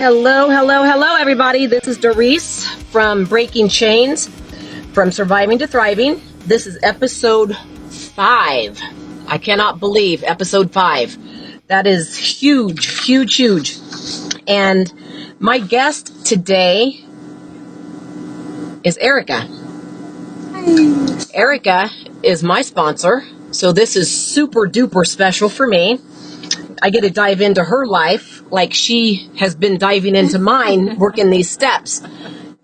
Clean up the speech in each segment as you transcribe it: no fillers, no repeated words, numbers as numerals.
Hello, hello, hello, everybody. This is Doris from Breaking Chains, from Surviving to Thriving. This is episode 5. I cannot believe episode 5. That is huge, huge, huge. And my guest today is Erica. Hi. Erica is my sponsor, so this is super duper special for me. I get to dive into her life like she has been diving into mine, working these steps.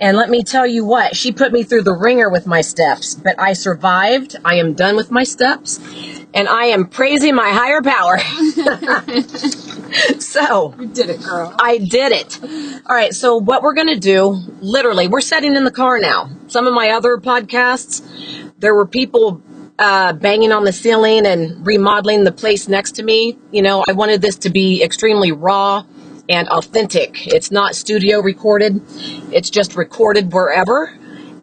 And let me tell you what, she put me through the ringer with my steps, but I survived. I am done with my steps, and I am praising my higher power. So, You did it, girl. I did it. All right, so what we're going to do, literally, we're sitting in the car now. Some of my other podcasts, there were people banging on the ceiling and remodeling the place next to me. You know, I wanted this to be extremely raw and authentic. It's not studio recorded. It's just recorded wherever,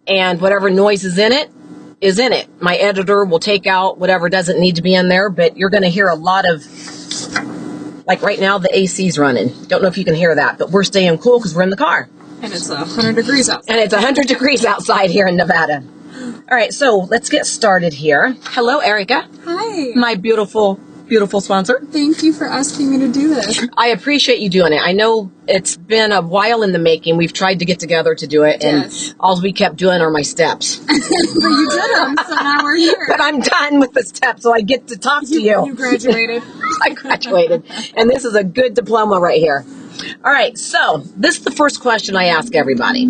and whatever noise is in it is in it. My editor will take out whatever doesn't need to be in there, but you're going to hear a lot of, like right now, the AC's running. Don't know if you can hear that, but we're staying cool because we're in the car. And it's 100 degrees outside. And it's 100 degrees outside here in Nevada. All right, so let's get started here. Hello, Erica. Hi. My beautiful, beautiful sponsor. Thank you for asking me to do this. I appreciate you doing it. I know it's been a while in the making. We've tried to get together to do it, Yes. and all we kept doing are my steps. But you did them, so now we're here. But I'm done with the steps, so I get to talk to you. You graduated. I graduated, and this is a good diploma right here. All right, so this is the first question I ask everybody.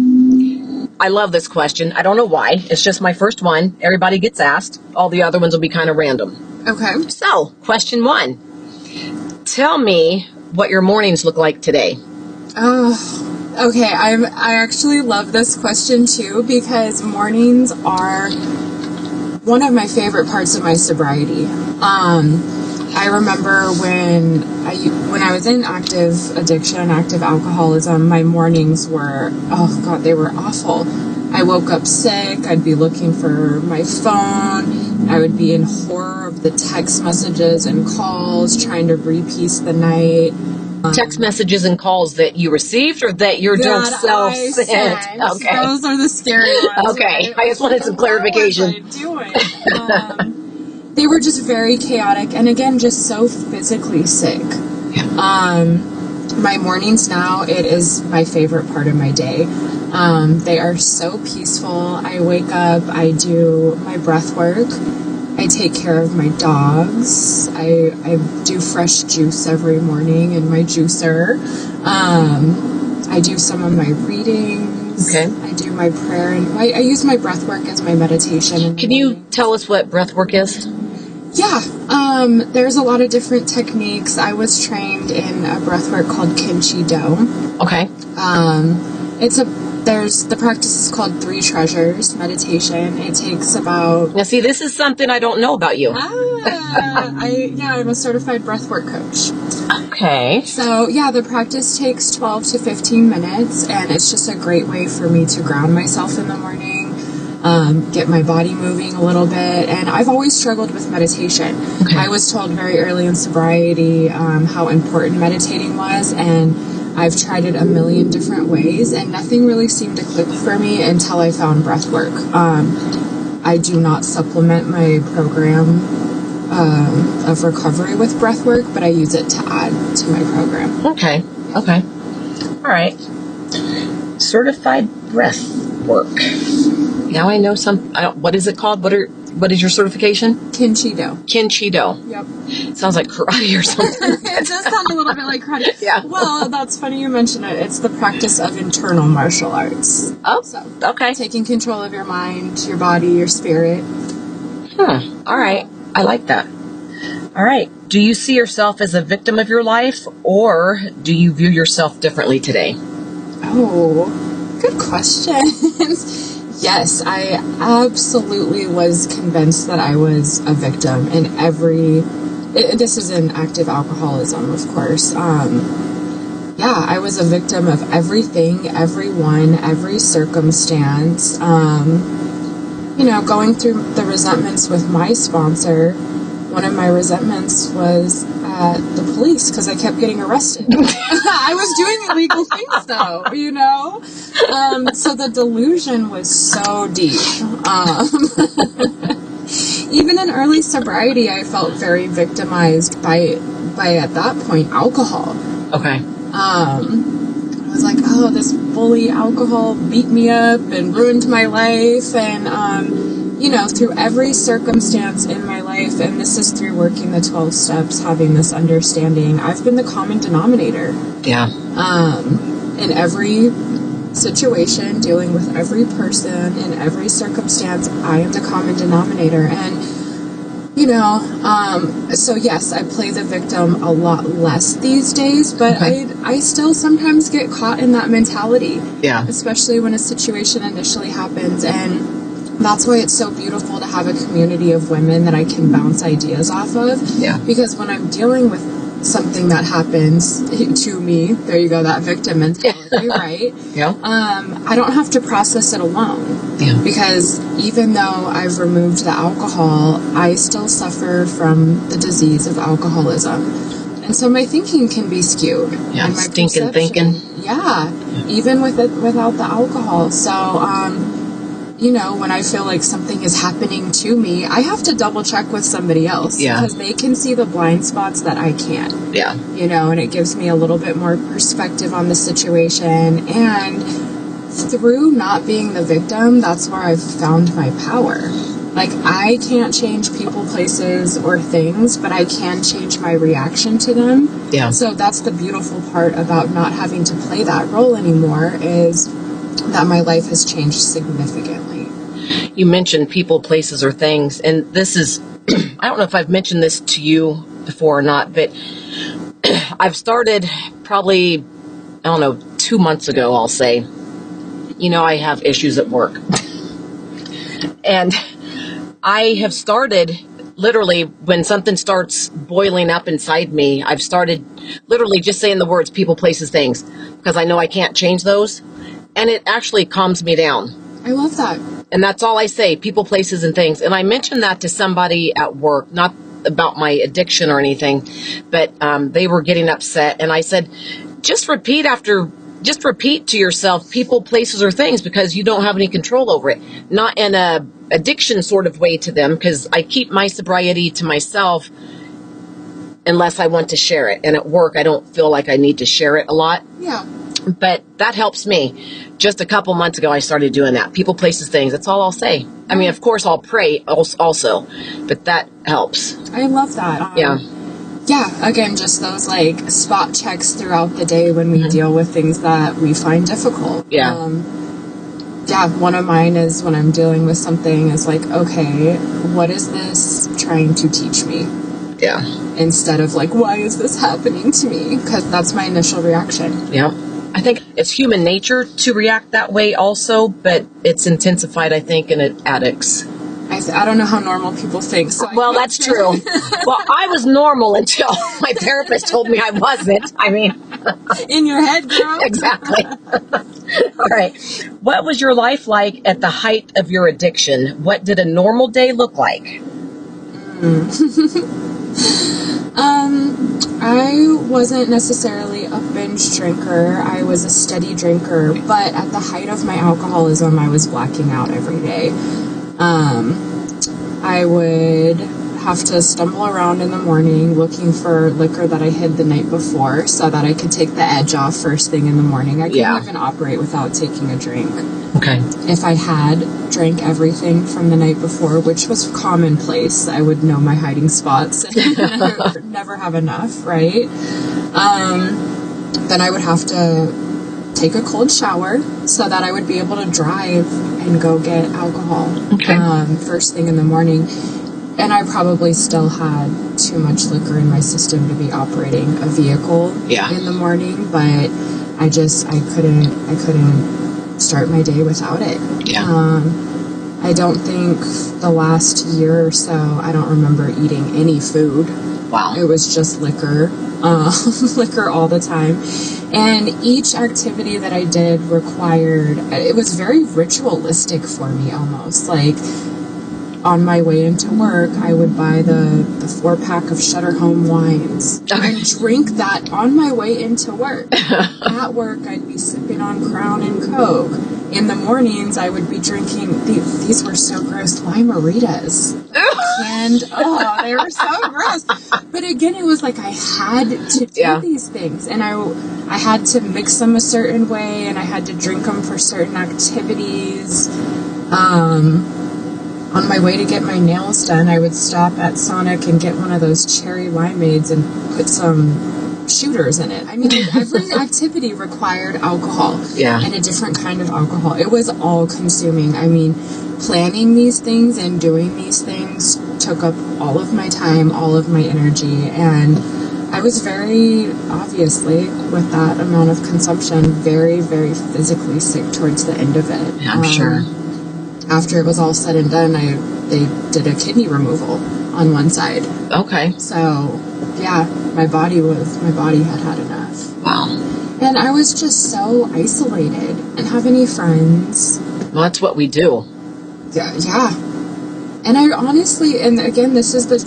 I love this question. I don't know why. It's just my first one. Everybody gets asked. All the other ones will be kind of random. Okay. So, question 1. Tell me what your mornings look like today. Oh, okay. I actually love this question too because mornings are one of my favorite parts of my sobriety. I remember when I was in active addiction, active alcoholism, my mornings were, oh God, they were awful. I woke up sick. I'd be looking for my phone. I would be in horror of the text messages and calls, trying to repiece the night. Text messages and calls that you received or that your drunk self sent? Okay. Those are the scary ones. Okay. Right? I just wanted some clarification. What was I doing? They were just very chaotic and again, just so physically sick. My mornings now, it is my favorite part of my day. They are so peaceful. I wake up, I do my breath work. I take care of my dogs. I do fresh juice every morning in my juicer. I do some of my readings. Okay. I do my prayer, and I use my breath work as my meditation. Can you tell us what breath work is? Yeah, there's a lot of different techniques. I was trained in a breath work called Kimchi Do. Okay. The practice is called 3 Treasures meditation. It takes about... Now, see, this is something I don't know about you. I'm a certified breathwork coach. Okay. So, yeah, the practice takes 12 to 15 minutes, and it's just a great way for me to ground myself in the morning, get my body moving a little bit, and I've always struggled with meditation. Okay. I was told very early in sobriety how important meditating was, and I've tried it a million different ways, and nothing really seemed to click for me until I found breath work. I do not supplement my program of recovery with breath work, but I use it to add to my program. Okay. All right. Certified breath work. Now I know what is it called? What is your certification? Kimchi Do. Kimchi Do. Yep. Sounds like karate or something. It does sound a little bit like karate. Yeah. Well, that's funny you mention it. It's the practice of internal martial arts. Oh, So, okay. taking control of your mind, your body, your spirit. All right. I like that. All right. Do you see yourself as a victim of your life, or do you view yourself differently today? Oh, good question. Yes, I absolutely was convinced that I was a victim in this is in active alcoholism, of course. I was a victim of everything, everyone, every circumstance. Going through the resentments with my sponsor, one of my resentments was at the police because I kept getting arrested. I was doing illegal things though, you know? So the delusion was so deep. Even in early sobriety, I felt very victimized by at that point, alcohol. Okay. I was like, oh, this bully alcohol beat me up and ruined my life. And, you know, through every circumstance in my life, and this is through working the 12 steps, having this understanding, I've been the common denominator. Yeah. In every situation, dealing with every person, in every circumstance, I am the common denominator. And, you know, so yes, I play the victim a lot less these days, but I still sometimes get caught in that mentality. Yeah. Especially when a situation initially happens. And that's why it's so beautiful to have a community of women that I can bounce ideas off of. Yeah. Because when I'm dealing with something that happens to me, there you go, that victim mentality, right? Yeah. I don't have to process it alone. Yeah. Because even though I've removed the alcohol, I still suffer from the disease of alcoholism. And so my thinking can be skewed. Yeah, and my stinking perception. thinking. Yeah, even without the alcohol. So, you know, when I feel like something is happening to me, I have to double check with somebody else. Yeah. Because they can see the blind spots that I can't. Yeah. You know, and it gives me a little bit more perspective on the situation. And through not being the victim, that's where I've found my power. Like, I can't change people, places, or things, but I can change my reaction to them. Yeah. So that's the beautiful part about not having to play that role anymore, is that my life has changed significantly. You mentioned people, places, or things, and this is, I don't know if I've mentioned this to you before or not, but I've started probably, I don't know, 2 months ago, I'll say, you know, I have issues at work. And I have started, literally, when something starts boiling up inside me, I've started literally just saying the words people, places, things, because I know I can't change those. And it actually calms me down. I love that. And that's all I say, people, places, and things. And I mentioned that to somebody at work, not about my addiction or anything, but they were getting upset. And I said, just repeat to yourself, people, places, or things, because you don't have any control over it. Not in a addiction sort of way to them, because I keep my sobriety to myself unless I want to share it. And at work, I don't feel like I need to share it a lot. Yeah. But that helps me. Just a couple months ago, I started doing that. People, places, things. That's all I'll say. I mean, of course, I'll pray also, but that helps. I love that. Yeah. Yeah, again, just those like spot checks throughout the day when we deal with things that we find difficult. Yeah. Yeah, one of mine is when I'm dealing with something is like, okay, what is this trying to teach me? Yeah. Instead of like, why is this happening to me? Because that's my initial reaction. Yeah. I think it's human nature to react that way also, but it's intensified, I think, in addicts. I don't know how normal people think. So Well, that's true. Well, I was normal until my therapist told me I wasn't. I mean, in your head, girl. Exactly. All right. What was your life like at the height of your addiction? What did a normal day look like? I wasn't necessarily a binge drinker. I was a steady drinker, but at the height of my alcoholism, I was blacking out every day. I would have to stumble around in the morning looking for liquor that I hid the night before so that I could take the edge off first thing in the morning. I couldn't even operate without taking a drink. Okay. If I had drank everything from the night before, which was commonplace, I would know my hiding spots and never have enough, right? Then I would have to take a cold shower so that I would be able to drive and go get alcohol first thing in the morning. And I probably still had too much liquor in my system to be operating a vehicle in the morning, but I couldn't start my day without it. Yeah. I don't think the last year or so, I don't remember eating any food. Wow. It was just liquor, liquor all the time. And each activity that I did required, it was very ritualistic for me almost. Like, on my way into work, I would buy the 4-pack of Shutter Home wines and drink that on my way into work. At work, I'd be sipping on Crown and Coke. In the mornings, I would be drinking, these were so gross, Lime-A-Ritas. And, they were so gross. But again, it was like I had to do these things. And I had to mix them a certain way, and I had to drink them for certain activities. On my way to get my nails done, I would stop at Sonic and get one of those cherry limeades and put some shooters in it. I mean, every activity required alcohol and a different kind of alcohol. It was all consuming. I mean, planning these things and doing these things took up all of my time, all of my energy, and I was very, obviously, with that amount of consumption, very, very physically sick towards the end of it. Yeah, I'm sure. After it was all said and done, they did a kidney removal on one side. Okay. So, yeah, my body had enough. Wow. And I was just so isolated and have any friends. Well, that's what we do. Yeah. And I honestly, and again, this is the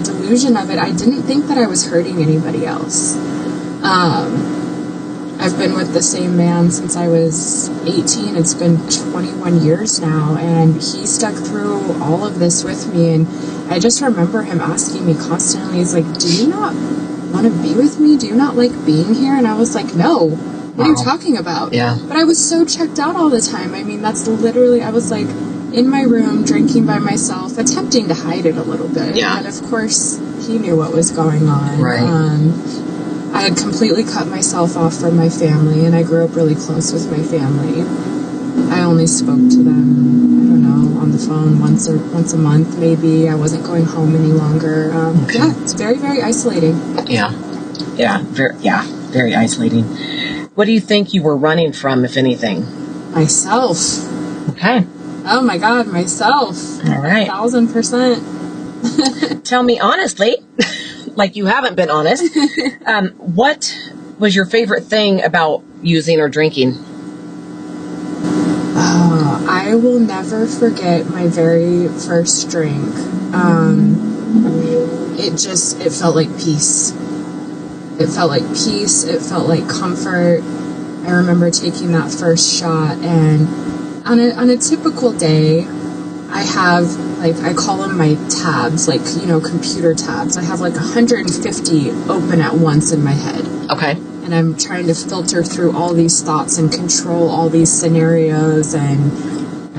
delusion of it, I didn't think that I was hurting anybody else. I've been with the same man since I was 18. It's been 21 years now, and he stuck through all of this with me. And I just remember him asking me constantly, he's like, do you not want to be with me? Do you not like being here? And I was like, no. What are you talking about? Yeah. But I was so checked out all the time. I mean, that's literally, I was like in my room drinking by myself, attempting to hide it a little bit. Yeah. And of course, he knew what was going on. Right. I had completely cut myself off from my family, and I grew up really close with my family. I only spoke to them, I don't know, on the phone once a month, maybe. I wasn't going home any longer. Yeah, it's very, very isolating. Yeah, very isolating. What do you think you were running from, if anything? Myself. Okay. Oh my God, myself. All right. 1,000%. Tell me honestly, like you haven't been honest, what was your favorite thing about using or drinking? I will never forget my very first drink. It felt like peace. It felt like peace. It felt like comfort. I remember taking that first shot, and on a typical day, I have, I call them my tabs, computer tabs. I have 150 open at once in my head. Okay. And I'm trying to filter through all these thoughts and control all these scenarios. And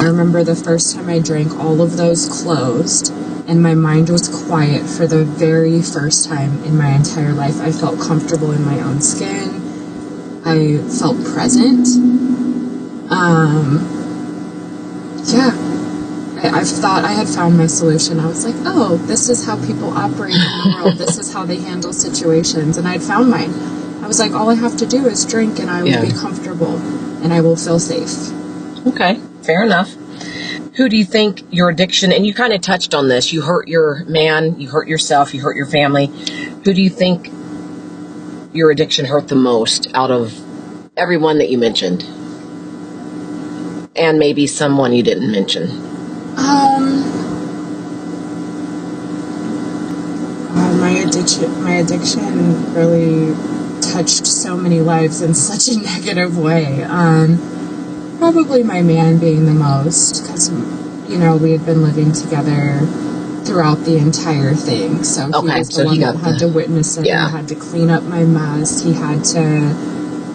I remember the first time I drank, all of those closed, and my mind was quiet for the very first time in my entire life. I felt comfortable in my own skin. I felt present. I thought I had found my solution. I was like, oh, this is how people operate in the world. This is how they handle situations. And I'd found mine. I was like, all I have to do is drink, and I will be comfortable, and I will feel safe. Okay, fair enough. Who do you think your addiction, and you kind of touched on this, you hurt your man, you hurt yourself, you hurt your family. Who do you think your addiction hurt the most out of everyone that you mentioned? And maybe someone you didn't mention. My addiction really touched so many lives in such a negative way. Probably my man being the most, because, we had been living together throughout the entire thing. So he was the one that had to witness it. Yeah. He had to clean up my mess. He had to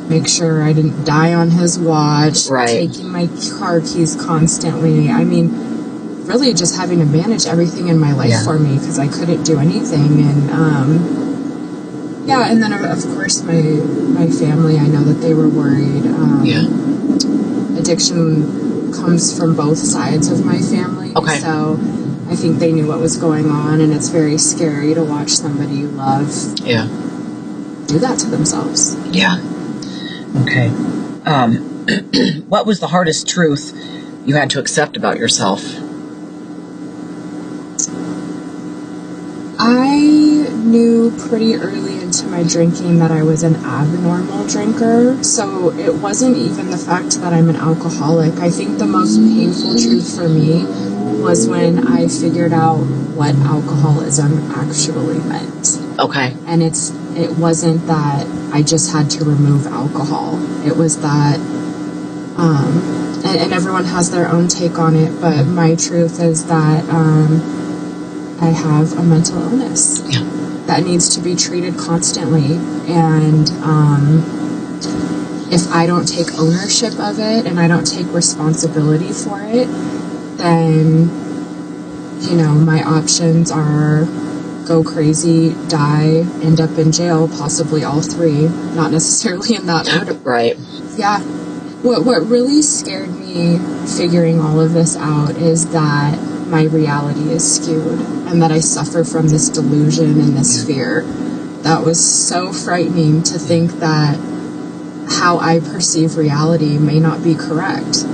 make sure I didn't die on his watch. Right. Taking my car keys constantly. I mean, really just having to manage everything in my life for me, because I couldn't do anything. And and then of course my family, I know that they were worried. Addiction comes from both sides of my family. Okay. So I think they knew what was going on, and it's very scary to watch somebody you love do that to themselves. Yeah. Okay. What was the hardest truth you had to accept about yourself? I knew pretty early into my drinking that I was an abnormal drinker, so it wasn't even the fact that I'm an alcoholic. I think the most painful truth for me was when I figured out what alcoholism actually meant. Okay. And it wasn't that I just had to remove alcohol. It was that, and everyone has their own take on it, but my truth is that I have a mental illness that needs to be treated constantly. And if I don't take ownership of it and I don't take responsibility for it, then, my options are go crazy, die, end up in jail, possibly all three, not necessarily in that order. Right. Yeah. What really scared me figuring all of this out is that my reality is skewed and that I suffer from this delusion and this fear. That was so frightening to think that how I perceive reality may not be correct.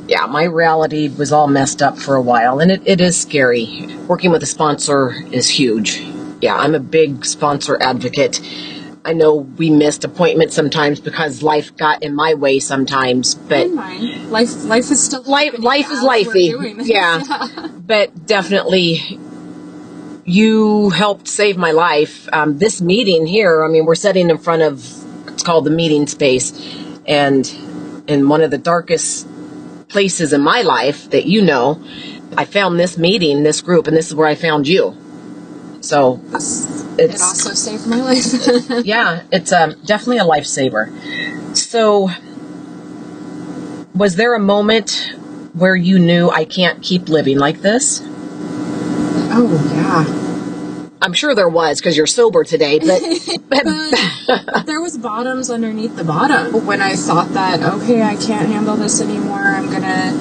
Yeah, my reality was all messed up for a while, and it is scary. Working with a sponsor is huge. Yeah, I'm a big sponsor advocate. I know we missed appointments sometimes because life got in my way sometimes, but and mine. Life is still life is lifey. Yeah. But definitely you helped save my life. This meeting here, we're sitting in front of, it's called the meeting space, and in one of the darkest places in my life that I found this meeting, this group, and this is where I found you. So it also saved my life. Yeah, it's definitely a lifesaver. So was there a moment where you knew I can't keep living like this? Oh, yeah. I'm sure there was because you're sober today, but there was bottoms underneath the bottom. When I thought that, okay, I can't handle this anymore, I'm going to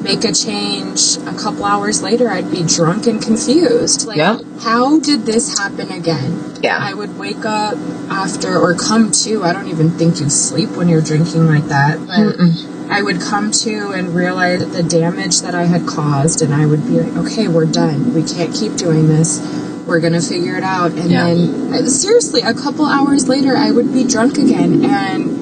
make a change, a couple hours later, I'd be drunk and confused. How did this happen again? Yeah. I would wake up after, or come to, I don't even think you sleep when you're drinking like that, but I would come to and realize the damage that I had caused, and I would be like, okay, we're done. We can't keep doing this. We're going to figure it out. And then, seriously, a couple hours later, I would be drunk again. And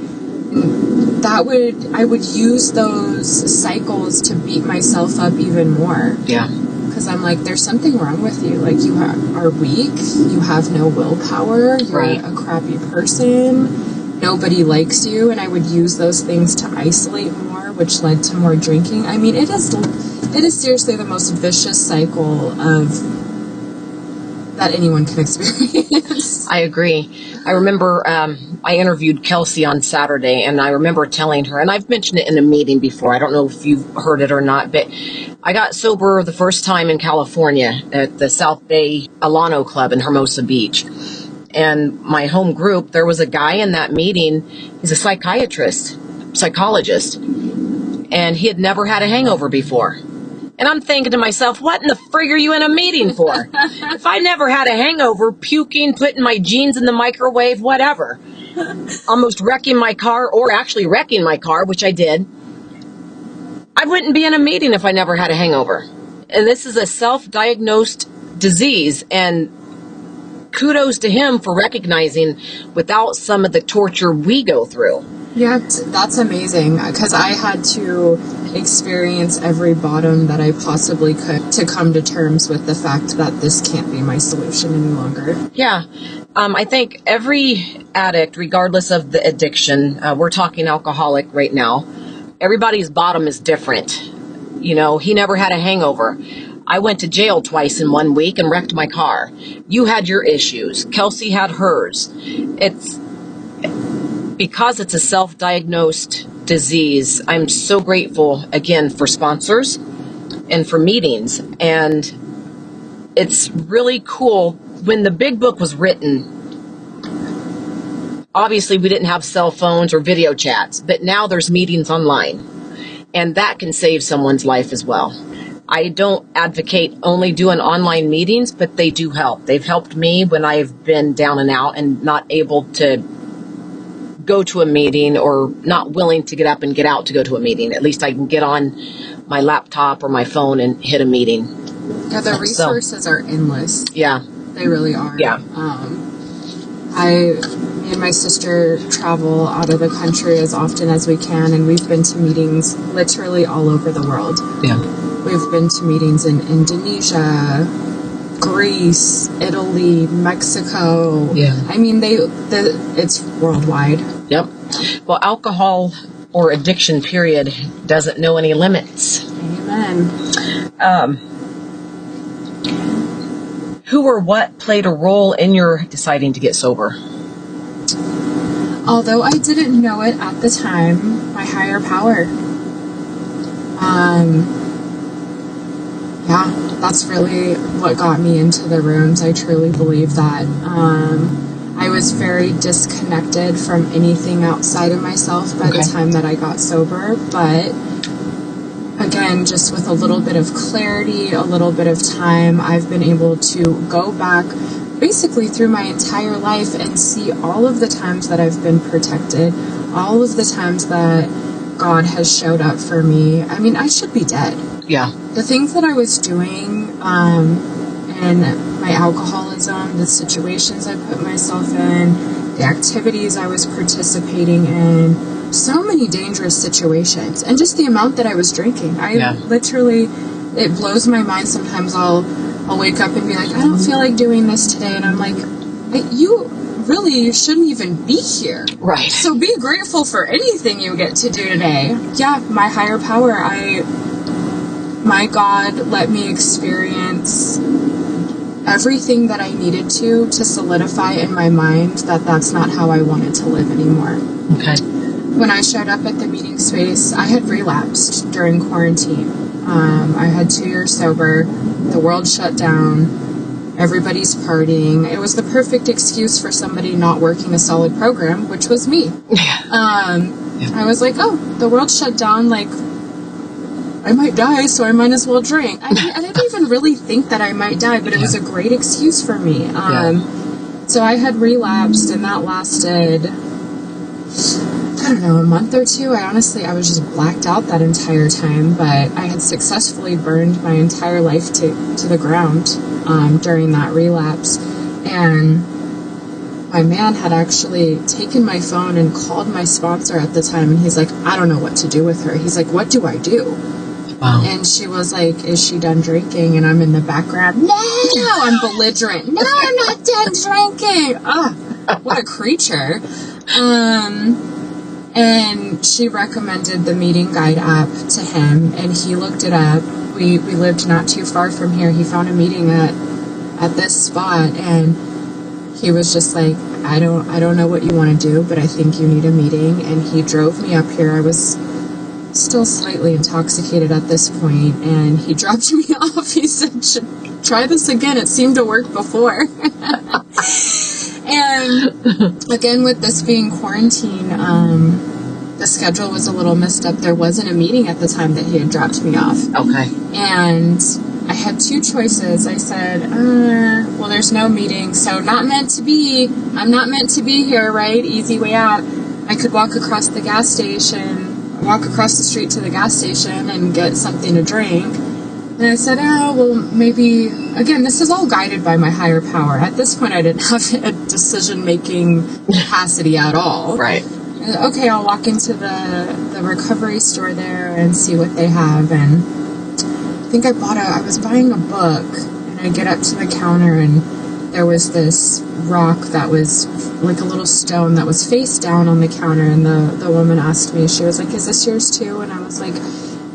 I would use those cycles to beat myself up even more. Yeah. Because I'm like, there's something wrong with you. Like, you are weak. You have no willpower. You're a crappy person. Nobody likes you. And I would use those things to isolate more, which led to more drinking. It is seriously the most vicious cycle that anyone can experience. I agree. I remember I interviewed Kelsey on Saturday, and I remember telling her, and I've mentioned it in a meeting before, I don't know if you've heard it or not, but I got sober the first time in California at the South Bay Alano Club in Hermosa Beach. And my home group, there was a guy in that meeting, he's a psychologist, and he had never had a hangover before. And I'm thinking to myself, what in the frig are you in a meeting for? If I never had a hangover, puking, putting my jeans in the microwave, whatever, almost wrecking my car, or actually wrecking my car, which I did, I wouldn't be in a meeting if I never had a hangover. And this is a self-diagnosed disease, and kudos to him for recognizing without some of the torture we go through. Yeah, that's amazing, because I had to experience every bottom that I possibly could to come to terms with the fact that this can't be my solution any longer. Yeah. I think every addict, regardless of the addiction, we're talking alcoholic right now, everybody's bottom is different. He never had a hangover. I went to jail twice in 1 week and wrecked my car. You had your issues. Kelsey had hers. Because it's a self-diagnosed disease, I'm so grateful, again, for sponsors and for meetings. And it's really cool. When the big book was written, obviously we didn't have cell phones or video chats, but now there's meetings online. And that can save someone's life as well. I don't advocate only doing online meetings, but they do help. They've helped me when I've been down and out and not able to go to a meeting, or not willing to get up and get out to go to a meeting. At least I can get on my laptop or my phone and hit a meeting. Yeah, the resources are endless. Yeah. They really are. Yeah. me and my sister travel out of the country as often as we can, and we've been to meetings literally all over the world. Yeah. We've been to meetings in Indonesia, Greece, Italy, Mexico. Yeah. I mean, it's worldwide. Yep. Well, alcohol or addiction, period, doesn't know any limits. Amen. Who or what played a role in your deciding to get sober? Although I didn't know it at the time, my higher power. Yeah, that's really what got me into the rooms. I truly believe that. I was very disconnected from anything outside of myself by the time that I got sober, but again, just with a little bit of clarity, a little bit of time, I've been able to go back basically through my entire life and see all of the times that I've been protected, all of the times that God has showed up for me. I mean, I should be dead. Yeah. The things that I was doing, and my alcoholism, the situations I put myself in, the activities I was participating in, so many dangerous situations, and just the amount that I was drinking. Literally, it blows my mind sometimes. I'll wake up and be like, I don't feel like doing this today, and I'm like, you shouldn't even be here. Right. So be grateful for anything you get to do today. Yeah, my higher power, my God let me experience everything that I needed to solidify in my mind that that's not how I wanted to live anymore. Okay. When I showed up at the meeting space, I had relapsed during quarantine. I had 2 years sober. The world shut down. Everybody's partying. It was the perfect excuse for somebody not working a solid program, which was me. I was like, oh, the world shut down, like, I might die, so I might as well drink. I didn't even really think that I might die, but it was a great excuse for me. So I had relapsed, and that lasted, I don't know, a month or two. I was just blacked out that entire time, but I had successfully burned my entire life to the ground during that relapse. And my man had actually taken my phone and called my sponsor at the time, and he's like, I don't know what to do with her. He's like, what do I do? Wow. And she was like, is she done drinking? And I'm in the background, no, I'm belligerent. No, I'm not done drinking. Oh, what a creature. And she recommended the Meeting Guide app to him, and he looked it up. We lived not too far from here. He found a meeting at this spot, and he was just like, I don't know what you want to do, but I think you need a meeting. And he drove me up here. I was still slightly intoxicated at this point, and he dropped me off. He said, try this again. It seemed to work before. And again, with this being quarantine, the schedule was a little messed up. There wasn't a meeting at the time that he had dropped me off. Okay. And I had two choices. I said, well, there's no meeting, so not meant to be. I'm not meant to be here, right? Easy way out. I could walk across the street to the gas station and get something to drink. And I said, oh, well, maybe, again, this is all guided by my higher power. At this point, I didn't have a decision-making capacity at all. Right. Okay, I'll walk into the recovery store there and see what they have. And I think I was buying a book, and I get up to the counter, and there was this rock that was like a little stone that was face down on the counter. And the woman asked me, she was like, is this yours too? And I was like,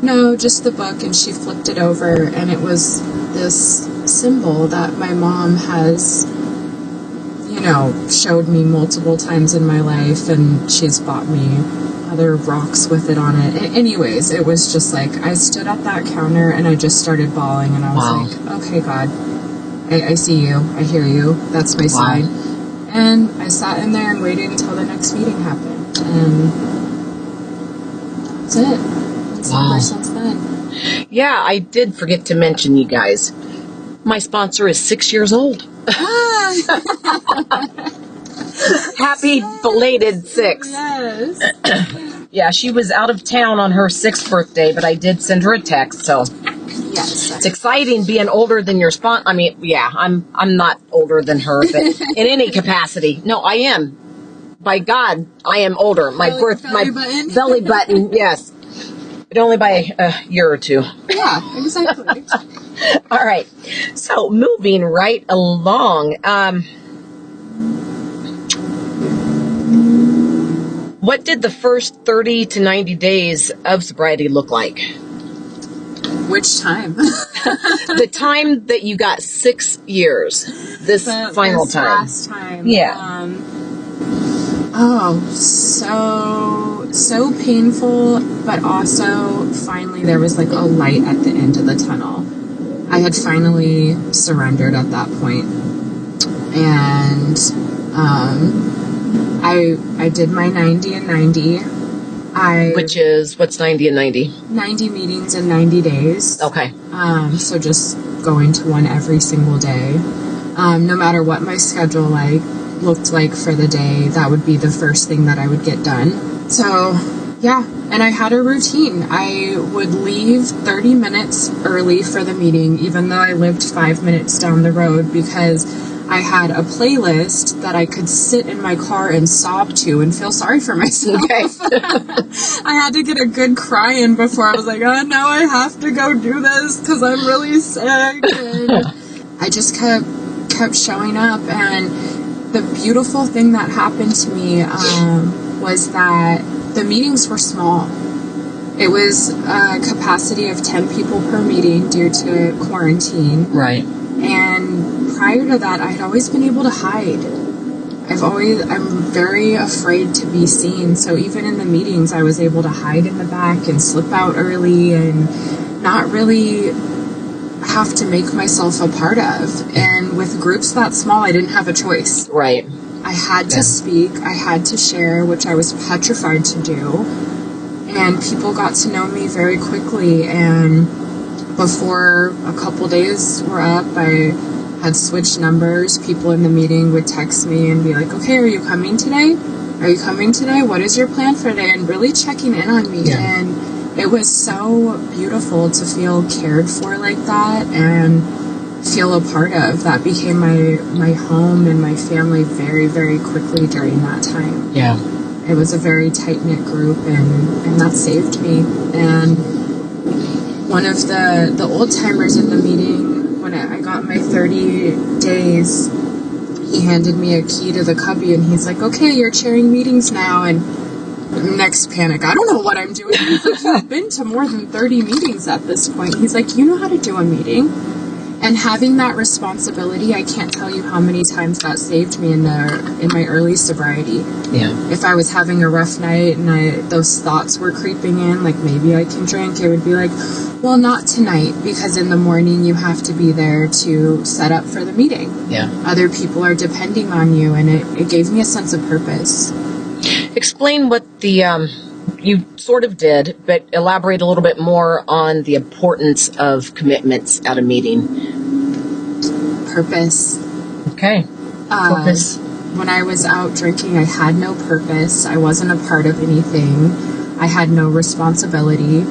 no, just the book. And she flipped it over, and it was this symbol that my mom has, showed me multiple times in my life, and she's bought me other rocks with it on it. Anyways, it was just like, I stood at that counter and I just started bawling, and I was like, okay, God, I see you, I hear you, that's my sign. And I sat in there and waited until the next meeting happened, and that's it. It's ever since then. Yeah, I did forget to mention, you guys, my sponsor is 6 years old. Happy belated 6. Yes. Yeah, she was out of town on her 6th birthday, but I did send her a text, so yes, it's exciting being older than your sponsor. I mean, yeah, I'm not older than her, but in any capacity. No, I am. by God, I am older. My belly button. belly button, yes. But only by a year or two. Yeah, exactly. All right. So moving right along. What did the first 30 to 90 days of sobriety look like? Which time? The time that you got 6 years. This final this time. Last time. Yeah. So painful, but also finally there was like a light at the end of the tunnel. I had finally surrendered at that point. And I did my 90 and 90. Which is, what's 90 and 90? 90 meetings in 90 days. Okay. So just going to one every single day. No matter what my schedule looked like for the day, that would be the first thing that I would get done. So, yeah. And I had a routine. I would leave 30 minutes early for the meeting, even though I lived 5 minutes down the road, because I had a playlist that I could sit in my car and sob to and feel sorry for myself. Okay. I had to get a good cry in before I was like, oh, now I have to go do this because I'm really sick. And I just kept showing up. And the beautiful thing that happened to me was that the meetings were small. It was a capacity of 10 people per meeting due to quarantine. Right. And prior to that, I had always been able to hide. I'm very afraid to be seen. So even in the meetings, I was able to hide in the back and slip out early and not really have to make myself a part of. And with groups that small, I didn't have a choice. Right. I had to speak. I had to share, which I was petrified to do. And people got to know me very quickly. And before a couple days were up, I had switched numbers. People in the meeting would text me and be like, okay, are you coming today? Are you coming today? What is your plan for today? And really checking in on me. Yeah. And it was so beautiful to feel cared for like that and feel a part of. That became my home and my family very, very quickly during that time. Yeah. It was a very tight-knit group, and that saved me. And one of the old-timers in the meeting, when I got my 30 days, he handed me a key to the cubby, and he's like, okay, you're chairing meetings now. And next panic, I don't know what I'm doing. He's like, you've been to more than 30 meetings at this point. He's like, you know how to do a meeting? And having that responsibility, I can't tell you how many times that saved me in my early sobriety. Yeah. If I was having a rough night and those thoughts were creeping in, like maybe I can drink, it would be like, well, not tonight, because in the morning you have to be there to set up for the meeting. Yeah. Other people are depending on you, and it gave me a sense of purpose. Explain what you sort of did, but elaborate a little bit more on the importance of commitments at a meeting. Purpose. Okay. Purpose. When I was out drinking, I had no purpose. I wasn't a part of anything. I had no responsibility.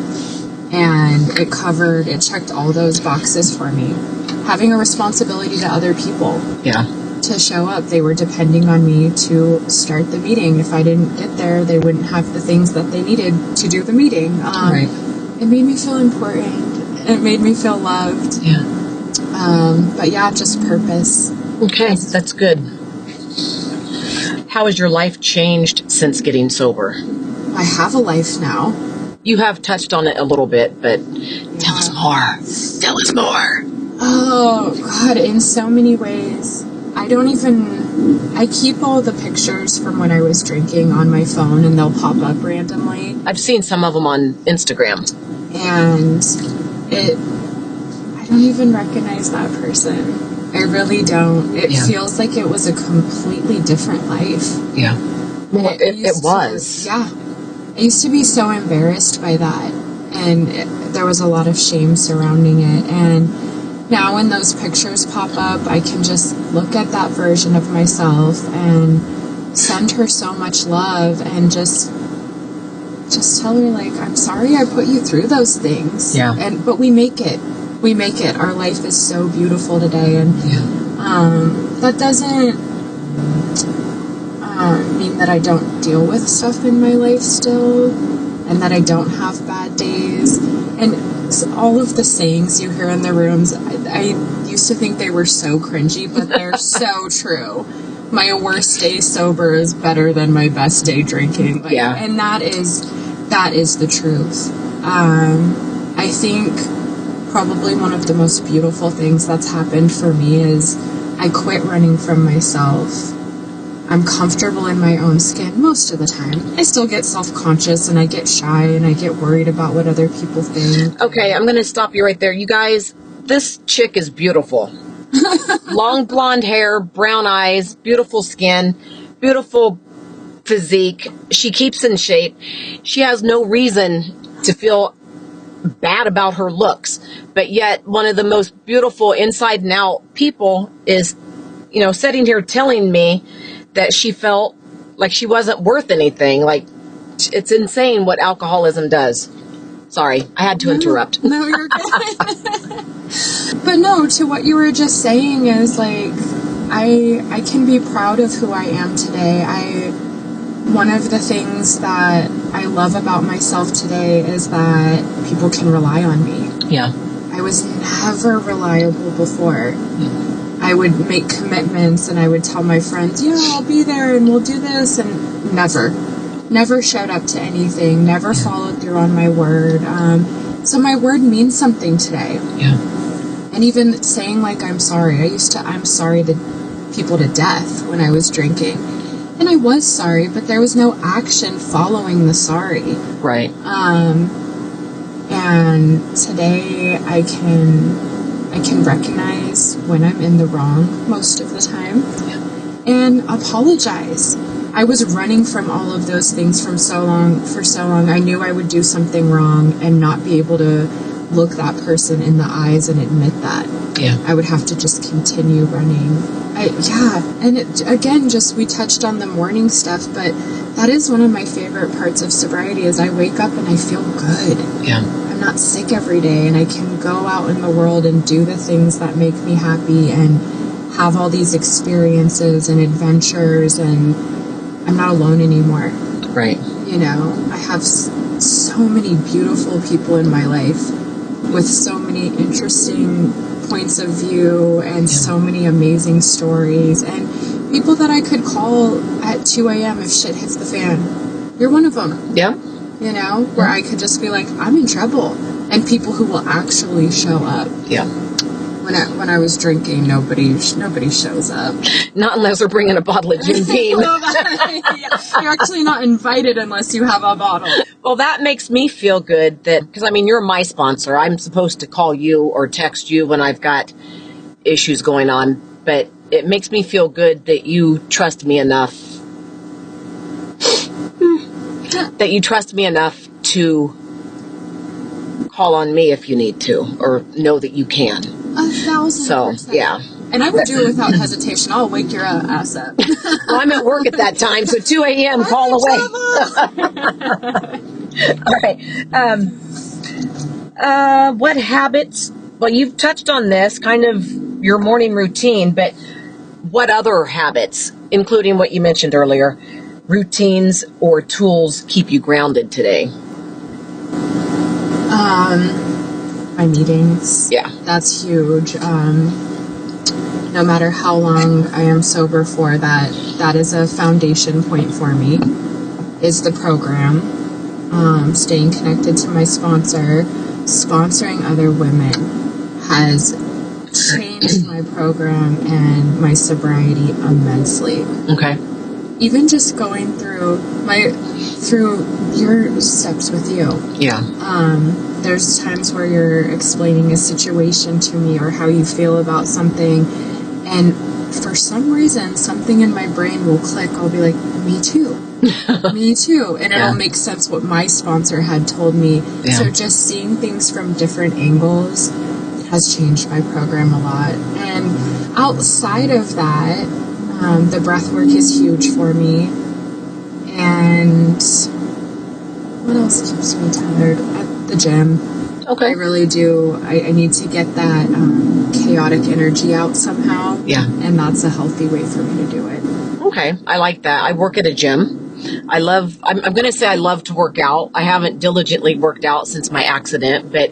And it checked all those boxes for me. Having a responsibility to other people. Yeah. To show up, they were depending on me to start the meeting. If I didn't get there, they wouldn't have the things that they needed to do the meeting. Right. It made me feel important. It made me feel loved. Yeah. But yeah, just purpose. Okay, that's good. How has your life changed since getting sober? I have a life now. You have touched on it a little bit, but tell us more. Tell us more. Oh, God, in so many ways. I keep all the pictures from when I was drinking on my phone, and they'll pop up randomly. I've seen some of them on Instagram. And I don't even recognize that person. I really don't. It feels like it was a completely different life. Yeah. Well, it was. Yeah. I used to be so embarrassed by that, and there was a lot of shame surrounding it. And now when those pictures pop up, I can just look at that version of myself and send her so much love and just tell her, like, I'm sorry I put you through those things. Yeah. But we make it. We make it. Our life is so beautiful today. And that doesn't mean that I don't deal with stuff in my life still, and that I don't have bad days. And all of the sayings you hear in the rooms, I used to think they were so cringy, but they're so true. My worst day sober is better than my best day drinking. Like, Yeah. And that is the truth. I think probably one of the most beautiful things that's happened for me is I quit running from myself. I'm comfortable in my own skin most of the time. I still get self-conscious and I get shy and I get worried about what other people think. Okay, I'm going to stop you right there. You guys, this chick is beautiful. Long blonde hair, brown eyes, beautiful skin, beautiful physique. She keeps in shape. She has no reason to feel bad about her looks. But yet, one of the most beautiful inside and out people is, sitting here telling me that she felt like she wasn't worth anything. Like, it's insane what alcoholism does. Sorry, I had to interrupt. No, you're good. But no, to what you were just saying is like, I can be proud of who I am today. One of the things that I love about myself today is that people can rely on me. Yeah. I was never reliable before. I would make commitments and I would tell my friends, yeah, I'll be there and we'll do this, and never showed up to anything, never followed through on my word. So my word means something today. Yeah. And even saying like, I'm sorry. I'm sorry to people to death when I was drinking. And I was sorry, but there was no action following the sorry. Right. And today I can recognize when I'm in the wrong most of the time, and apologize. I was running from all of those things for so long. I knew I would do something wrong and not be able to look that person in the eyes and admit that. Yeah. I would have to just continue running. And again, we touched on the morning stuff, but that is one of my favorite parts of sobriety is I wake up and I feel good. Yeah. I'm not sick every day, and I can go out in the world and do the things that make me happy and have all these experiences and adventures, and I'm not alone anymore. Right. I have so many beautiful people in my life with so many interesting points of view and so many amazing stories, and people that I could call at 2 a.m. if shit hits the fan. You're one of them. Yeah. Where I could just be like, I'm in trouble. And people who will actually show up. Yeah. When I was drinking, nobody shows up. Not unless we're bringing a bottle of Jim Beam. You're actually not invited unless you have a bottle. Well, that makes me feel good because you're my sponsor. I'm supposed to call you or text you when I've got issues going on, but it makes me feel good that you trust me enough. That you trust me enough to call on me if you need to, or know that you can. 1,000%. So, yeah. And I would do it without hesitation. I'll wake your ass up. Well, I'm at work at that time, so 2 a.m. call away. All right. What habits? Well, you've touched on this, kind of your morning routine, but what other habits, including what you mentioned earlier, routines or tools keep you grounded today? My meetings. Yeah. That's huge. No matter how long I am sober for, that is a foundation point for me, is the program. Staying connected to my sponsor, sponsoring other women has changed my program and my sobriety immensely. Okay. Even just going through your steps with you. Yeah. There's times where you're explaining a situation to me or how you feel about something, and for some reason, something in my brain will click. I'll be like, me too. Me too. And it'll make sense what my sponsor had told me. Yeah. So just seeing things from different angles has changed my program a lot. And outside of that, the breath work is huge for me. And what else keeps me tethered? At the gym. Okay. I really do. I need to get that chaotic energy out somehow. Yeah. And that's a healthy way for me to do it. Okay, I like that. I work at a gym. I'm going to say I love to work out. I haven't diligently worked out since my accident, but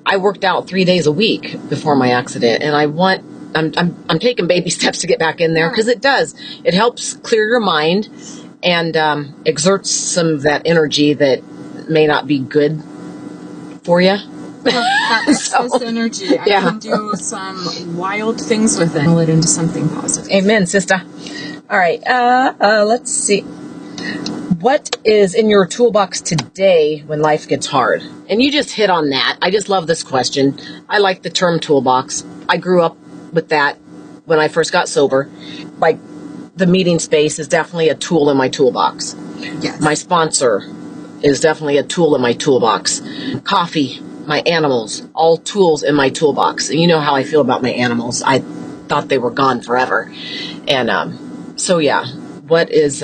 I worked out 3 days a week before my accident, and I'm taking baby steps to get back in there because it helps clear your mind and exerts some of that energy that may not be good for you. Well, that excess energy, I can do some wild things with it and roll it into something positive. Amen, sister. All right, let's see. What is in your toolbox today when life gets hard? And you just hit on that. I just love this question. I like the term toolbox. I grew up with that when I first got sober. Like, the meeting space is definitely a tool in my toolbox. Yes. My sponsor is definitely a tool in my toolbox. Coffee, my animals, all tools in my toolbox. And you know how I feel about my animals. I thought they were gone forever. And so, yeah, what is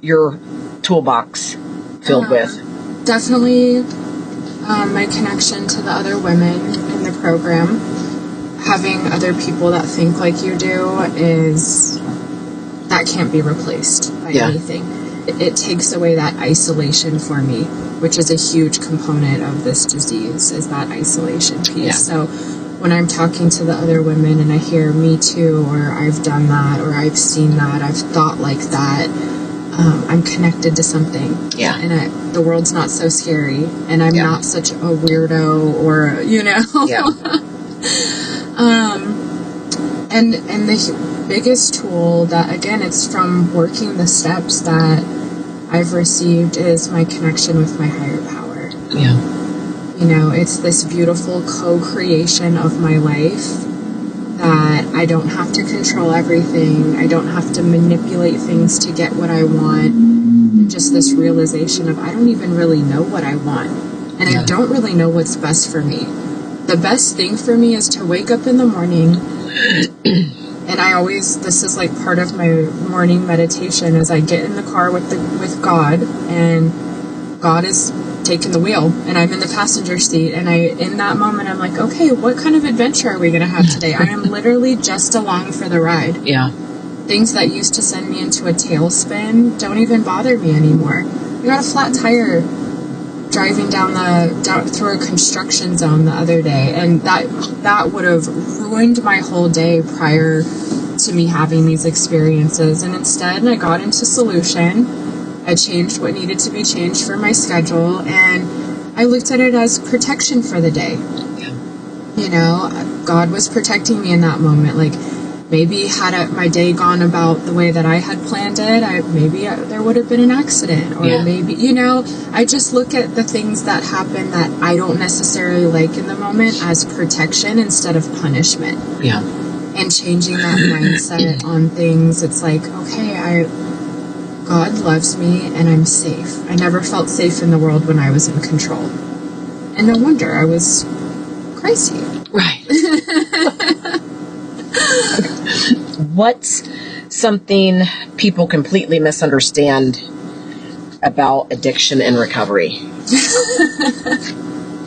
your toolbox filled with? Definitely my connection to the other women in the program. Having other people that think like you do that can't be replaced by anything. It takes away that isolation for me, which is a huge component of this disease, is that isolation piece. Yeah. So when I'm talking to the other women and I hear me too, or I've done that, or I've seen that, I've thought like that, I'm connected to something. Yeah. And the world's not so scary, and I'm not such a weirdo, or, Yeah. And the biggest tool that, again, it's from working the steps that I've received, is my connection with my higher power. Yeah. It's this beautiful co-creation of my life that I don't have to control everything. I don't have to manipulate things to get what I want. And just this realization of, I don't even really know what I want. And I don't really know what's best for me. The best thing for me is to wake up in the morning, and this is like part of my morning meditation, is I get in the car with God, and God is taking the wheel, and I'm in the passenger seat, and in that moment, I'm like, okay, what kind of adventure are we going to have today? I am literally just along for the ride. Yeah. Things that used to send me into a tailspin don't even bother me anymore. I got a flat tire driving down through a construction zone the other day, and that would have ruined my whole day prior to me having these experiences. And instead, I got into solution. I changed what needed to be changed for my schedule, and I looked at it as protection for the day. God was protecting me in that moment. Like, maybe had my day gone about the way that I had planned it, there would have been an accident, or maybe, I just look at the things that happen that I don't necessarily like in the moment as protection instead of punishment. Yeah. And changing that mindset on things, it's like, okay, God loves me and I'm safe. I never felt safe in the world when I was in control. And no wonder I was crazy. Right. What's something people completely misunderstand about addiction and recovery?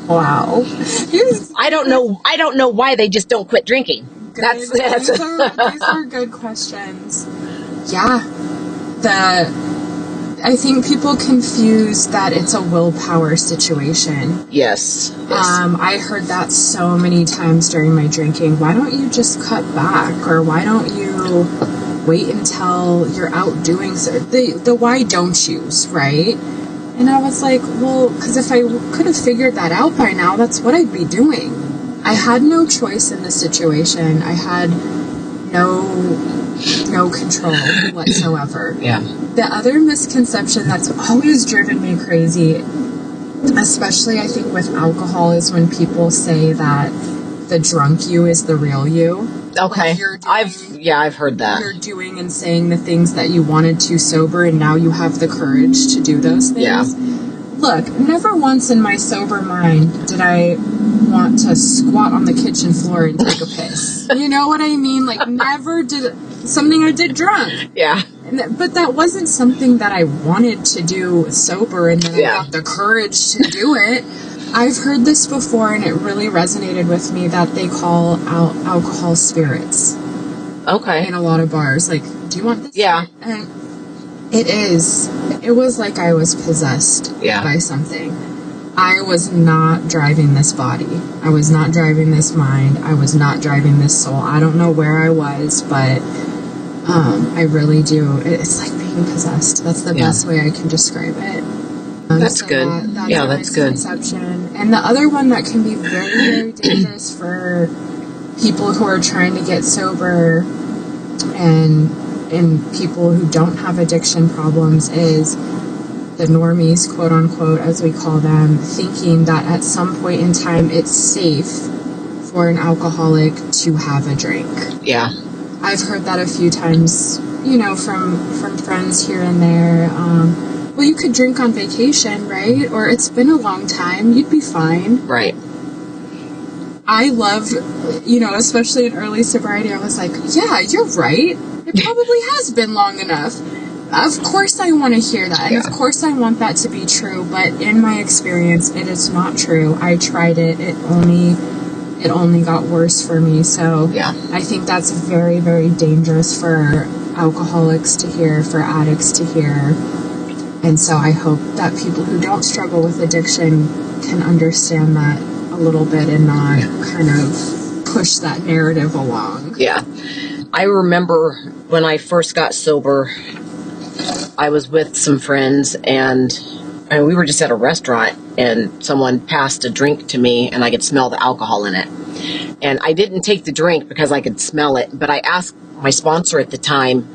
Wow. I don't know why they just don't quit drinking. These are good questions. Yeah. I think people confuse that it's a willpower situation. Yes. I heard that so many times during my drinking. Why don't you just cut back? Or why don't you wait until you're out doing so? The why don't yous, right? And I was like, well, because if I could have figured that out by now, that's what I'd be doing. I had no choice in this situation. I had no control whatsoever. Yeah. The other misconception that's always driven me crazy, especially I think with alcohol, is when people say that the drunk you is the real you. Okay. Like I've heard that. You're doing and saying the things that you wanted to sober, and now you have the courage to do those things. Yeah. Look, never once in my sober mind did I want to squat on the kitchen floor and take a piss. You know what I mean? Like, never did something I did drunk. Yeah. But that wasn't something that I wanted to do sober, and then I got the courage to do it. I've heard this before, and it really resonated with me, that they call alcohol spirits. Okay. in a lot of bars. Like, do you want this? Yeah. And it was like I was possessed by something. I was not driving this body. I was not driving this mind. I was not driving this soul. I don't know where I was, but I really do. It's like being possessed. That's the best way I can describe it. That's good. That's good. Misconception. And the other one that can be very, very dangerous for people who are trying to get sober and people who don't have addiction problems is the normies, quote unquote, as we call them, thinking that at some point in time it's safe for an alcoholic to have a drink. Yeah. I've heard that a few times, from friends here and there. Well, you could drink on vacation, right? Or it's been a long time. You'd be fine. Right. I love, especially in early sobriety, I was like, yeah, you're right. It probably has been long enough. Of course I want to hear that. And of course I want that to be true. But in my experience, it is not true. I tried it. It only got worse for me. So I think that's very, very dangerous for alcoholics to hear, for addicts to hear. And so I hope that people who don't struggle with addiction can understand that a little bit and not kind of push that narrative along. Yeah. I remember when I first got sober, I was with some friends and we were just at a restaurant and someone passed a drink to me and I could smell the alcohol in it. And I didn't take the drink because I could smell it, but I asked my sponsor at the time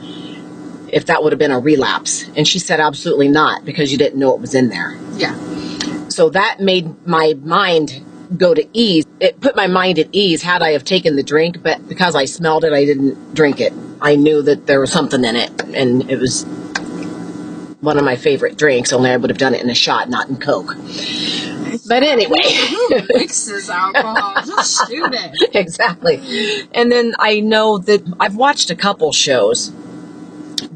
if that would have been a relapse. And she said absolutely not, because you didn't know it was in there. Yeah. So that made my mind go to ease. It put my mind at ease had I have taken the drink, but because I smelled it, I didn't drink it. I knew that there was something in it, and it was one of my favorite drinks, only I would have done it in a shot, not in Coke. But anyway. Who mixes alcohol? Just shoot it. Exactly. And then I know that I've watched a couple shows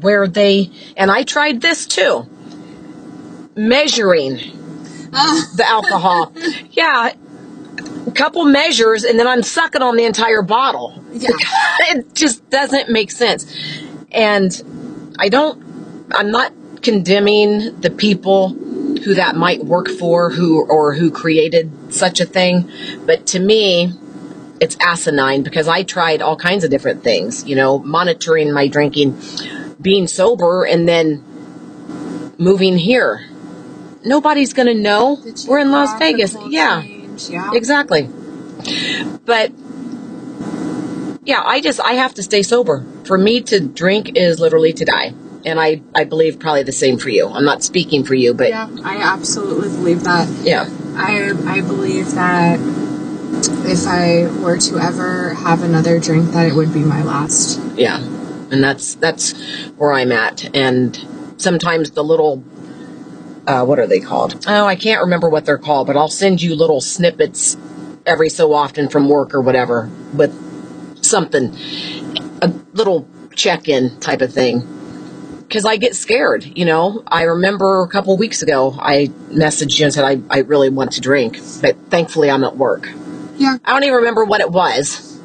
where and I tried this too, measuring the alcohol. Yeah, a couple measures, and then I'm sucking on the entire bottle. Yeah. It just doesn't make sense. And I'm not condemning the people who that might work for, who created such a thing. But to me, it's asinine, because I tried all kinds of different things, monitoring my drinking, being sober, and then moving here. Nobody's going to know. We're in Las Vegas. Yeah, exactly. But yeah, I have to stay sober. For me to drink is literally to die. And I believe probably the same for you. I'm not speaking for you, but yeah, I absolutely believe that. Yeah. I believe that if I were to ever have another drink, that it would be my last. Yeah. And that's where I'm at. And sometimes the little, what are they called? Oh, I can't remember what they're called, but I'll send you little snippets every so often from work or whatever with something, a little check-in type of thing. Because I get scared, I remember a couple weeks ago, I messaged you and said, I really want to drink, but thankfully I'm at work. Yeah. I don't even remember what it was,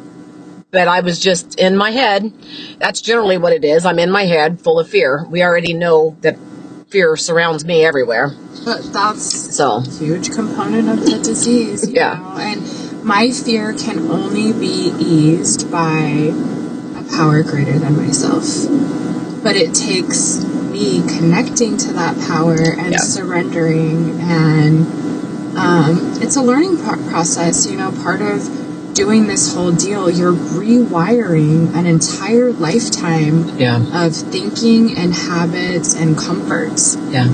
but I was just in my head. That's generally what it is. I'm in my head, full of fear. We already know that fear surrounds me everywhere. But that's a huge component of the disease, you know? And my fear can only be eased by a power greater than myself. But it takes me connecting to that power and surrendering, and it's a learning process. Part of doing this whole deal, you're rewiring an entire lifetime of thinking and habits and comforts. Yeah.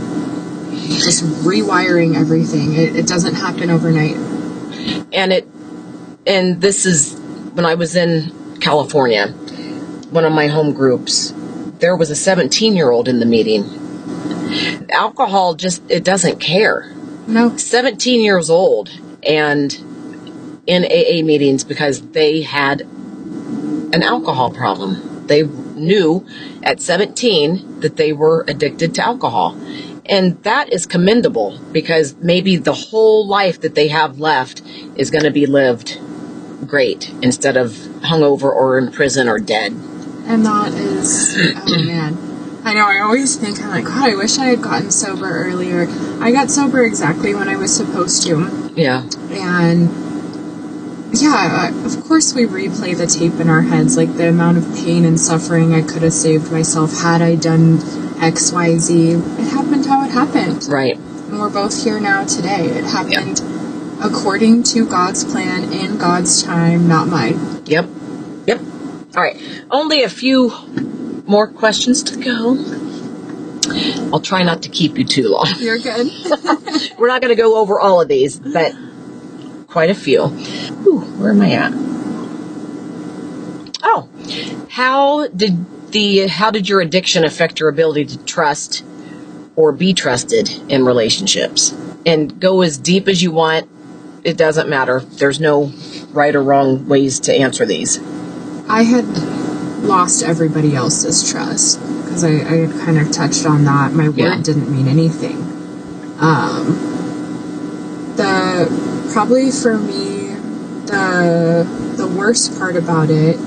Just rewiring everything. It doesn't happen overnight. And this is when I was in California, one of my home groups. There was a 17-year-old in the meeting. Alcohol it doesn't care. No. 17 years old and in AA meetings because they had an alcohol problem. They knew at 17 that they were addicted to alcohol. And that is commendable, because maybe the whole life that they have left is going to be lived great instead of hungover or in prison or dead. And that is, oh man. I know, I always think, I'm like, God, I wish I had gotten sober earlier. I got sober exactly when I was supposed to. Yeah. And yeah, of course we replay the tape in our heads, like the amount of pain and suffering I could have saved myself had I done X, Y, Z. It happened how it happened. Right. And we're both here now today. It happened according to God's plan, in God's time, not mine. Yep. Yep. All right. Only a few more questions to go. I'll try not to keep you too long. You're good. We're not going to go over all of these, but quite a few. Ooh, where am I at? Oh, how did your addiction affect your ability to trust or be trusted in relationships? And go as deep as you want. It doesn't matter. There's no right or wrong ways to answer these. I had lost everybody else's trust because I had kind of touched on that. My word didn't mean anything. Probably for me, the worst part about it,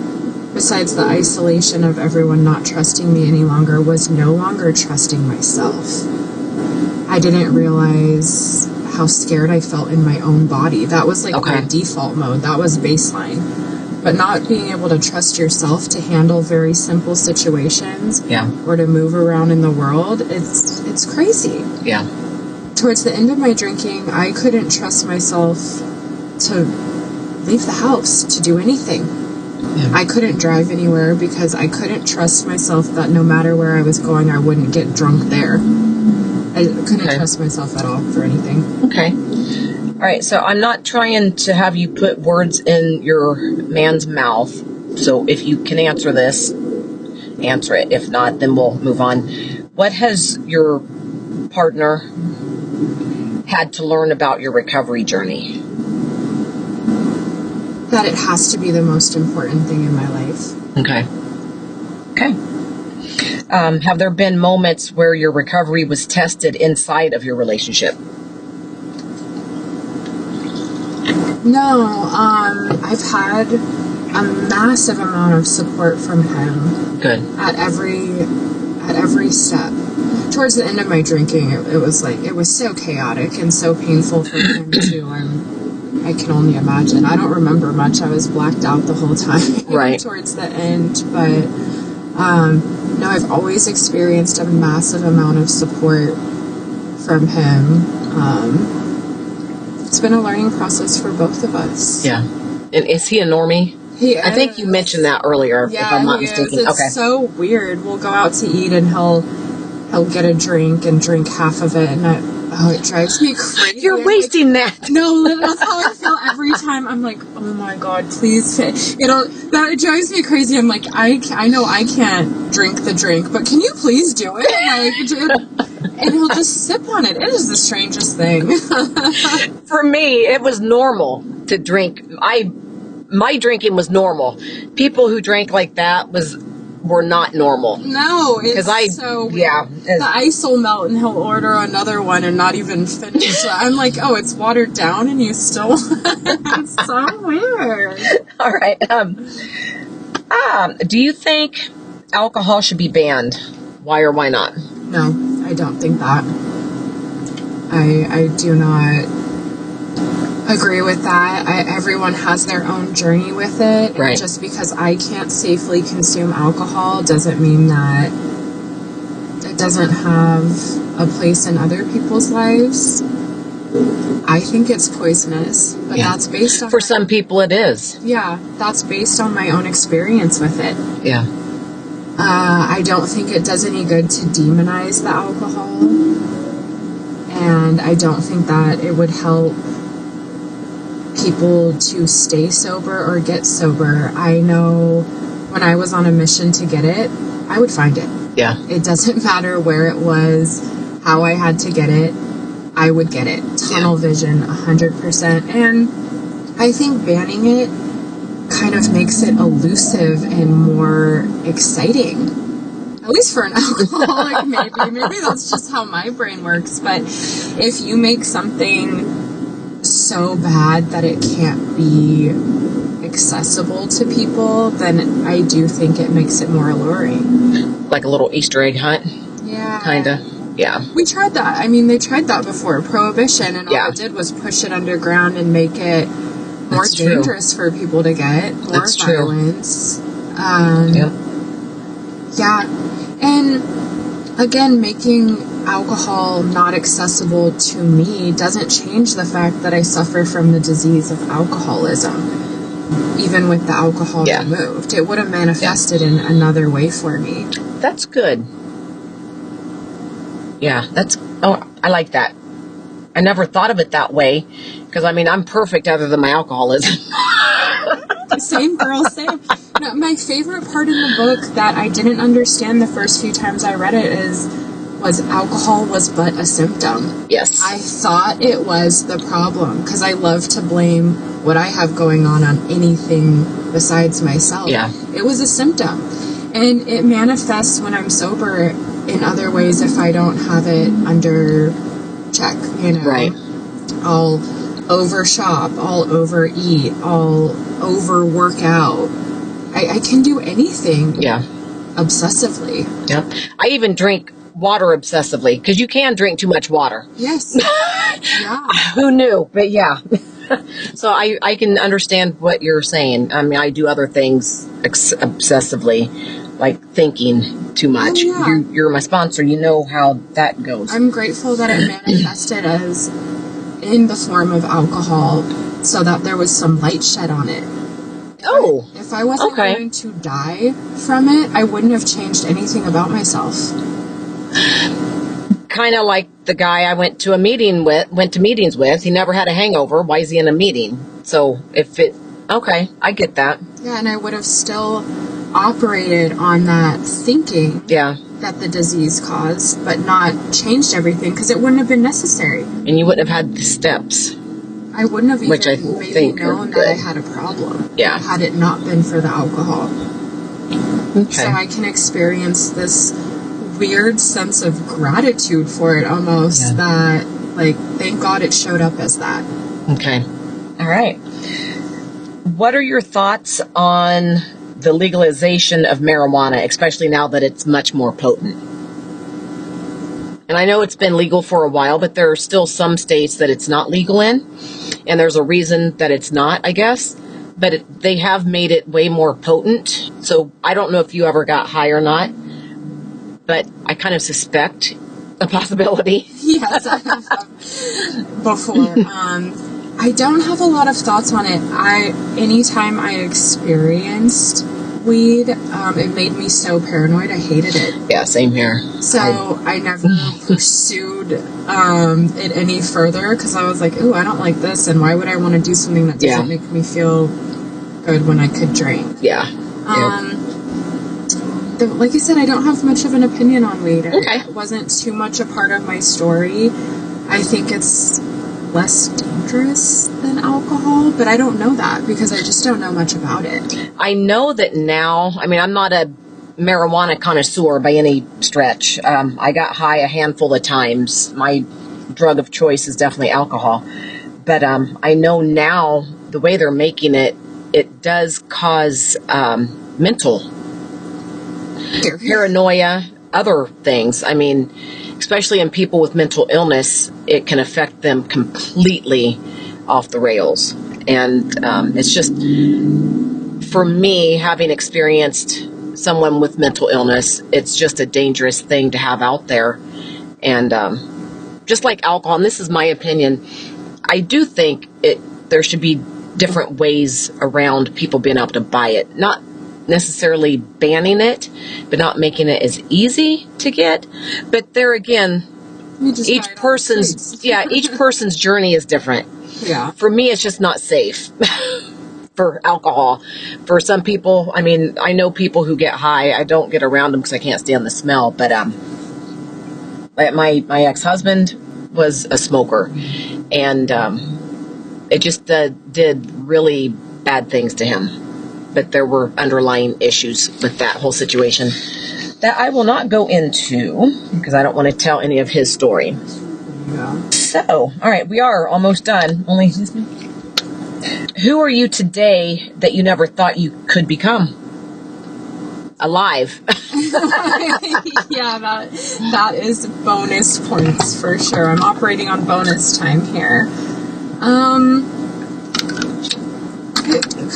besides the isolation of everyone not trusting me any longer, was no longer trusting myself. I didn't realize how scared I felt in my own body. That was like my default mode. That was baseline. But not being able to trust yourself to handle very simple situations or to move around in the world, it's crazy. Yeah. Towards the end of my drinking, I couldn't trust myself to leave the house, to do anything. Yeah. I couldn't drive anywhere because I couldn't trust myself that no matter where I was going, I wouldn't get drunk there. I couldn't trust myself at all for anything. Okay. All right, so I'm not trying to have you put words in your man's mouth. So if you can answer this, answer it. If not, then we'll move on. What has your partner had to learn about your recovery journey? That it has to be the most important thing in my life. Okay. Have there been moments where your recovery was tested inside of your relationship? No, I've had a massive amount of support from him. Good. At every step. Towards the end of my drinking, it was so chaotic and so painful for him too. I can only imagine. I don't remember much. I was blacked out the whole time. Right. Towards the end, but no, I've always experienced a massive amount of support from him. It's been a learning process for both of us. Yeah. And is he a normie? I think you mentioned that earlier, if I'm not mistaken. It's so weird. We'll go out to eat and he'll get a drink and drink half of it, and it drives me crazy. You're wasting that. No, that's how I feel every time. I'm like, oh my God, please. It drives me crazy. I'm like, I know I can't drink the drink, but can you please do it? And he'll just sip on it. It is the strangest thing. For me, it was normal to drink. My drinking was normal. People who drank like that were not normal. No, it's so weird. Yeah. The ice will melt and he'll order another one and not even finish it. I'm like, oh, it's watered down and you still... It's so weird. All right. Do you think alcohol should be banned? Why or why not? No, I don't think that. I do not agree with that. Everyone has their own journey with it. Right. Just because I can't safely consume alcohol doesn't mean that it doesn't have a place in other people's lives. I think it's poisonous, but that's based on... For some people it is. Yeah, that's based on my own experience with it. Yeah. I don't think it does any good to demonize the alcohol. And I don't think that it would help people to stay sober or get sober. I know when I was on a mission to get it, I would find it. Yeah. It doesn't matter where it was, how I had to get it, I would get it. Tunnel vision, 100%. And I think banning it kind of makes it elusive and more exciting. At least for an alcoholic, maybe that's just how my brain works. But if you make something so bad that it can't be accessible to people, then I do think it makes it more alluring. Like a little Easter egg hunt, Yeah. kind of. Yeah. We tried that. I mean, they tried that before Prohibition, and all it did was push it underground and make it more That's true. dangerous for people to get. More That's true. violence. Yep. Yeah. And again, making alcohol not accessible to me doesn't change the fact that I suffer from the disease of alcoholism. Even with the alcohol removed, it would have manifested in another way for me. That's good. Yeah, I like that. I never thought of it that way, because I mean, I'm perfect other than my alcoholism. Same, girl, same. No, my favorite part in the book that I didn't understand the first few times I read it was alcohol was but a symptom. Yes. I thought it was the problem, because I love to blame what I have going on anything besides myself. Yeah. It was a symptom. And it manifests when I'm sober in other ways if I don't have it under check, you know. Right. I'll overshop, I'll overeat, I'll overwork out. I can do anything obsessively. Yep. I even drink water obsessively, because you can drink too much water. Yes. Yeah. Who knew? But yeah. So I can understand what you're saying. I mean, I do other things obsessively, like thinking too much. Oh, yeah. You're my sponsor. You know how that goes. I'm grateful that it manifested as in the form of alcohol, so that there was some light shed on it. Oh. If I wasn't going to die from it, I wouldn't have changed anything about myself. Kind of like the guy I went to meetings with. He never had a hangover. Why is he in a meeting? So I get that. Yeah, and I would have still operated on that thinking that the disease caused, but not changed everything, because it wouldn't have been necessary. And you wouldn't have had the steps. I wouldn't have Which I even maybe think known that I had a problem. Yeah. Had it not been for the alcohol. Okay. So I can experience this weird sense of gratitude for it almost, that, like, thank God it showed up as that. Okay. All right. What are your thoughts on the legalization of marijuana, especially now that it's much more potent? And I know it's been legal for a while, but there are still some states that it's not legal in. And there's a reason that it's not, I guess. But they have made it way more potent. So I don't know if you ever got high or not, but I kind of suspect a possibility. Yes, I have before. I don't have a lot of thoughts on it. Anytime I experienced weed, it made me so paranoid. I hated it. Yeah, same here. So I never pursued it any further, because I was like, ooh, I don't like this, and why would I want to do something that doesn't make me feel good when I could drink? Yeah. Like I said, I don't have much of an opinion on weed. Okay. It wasn't too much a part of my story. I think it's less dangerous than alcohol, but I don't know that because I just don't know much about it. I know that now, I mean, I'm not a marijuana connoisseur by any stretch. I got high a handful of times. My drug of choice is definitely alcohol. But I know now the way they're making it, it does cause mental paranoia, other things. I mean, especially in people with mental illness, it can affect them completely off the rails. And it's just, for me, having experienced someone with mental illness, it's just a dangerous thing to have out there. And just like alcohol, and this is my opinion, I do think there should be different ways around people being able to buy it. Not necessarily banning it, but not making it as easy to get. But there again, each person's journey is different. Yeah. For me, it's just not safe for alcohol. For some people, I mean, I know people who get high. I don't get around them because I can't stand the smell. But my ex-husband was a smoker, and it just did really bad things to him. But there were underlying issues with that whole situation that I will not go into because I don't want to tell any of his story. Yeah. So, all right, we are almost done. Only Who are you today that you never thought you could become? Alive. Yeah, that is bonus points for sure. I'm operating on bonus time here.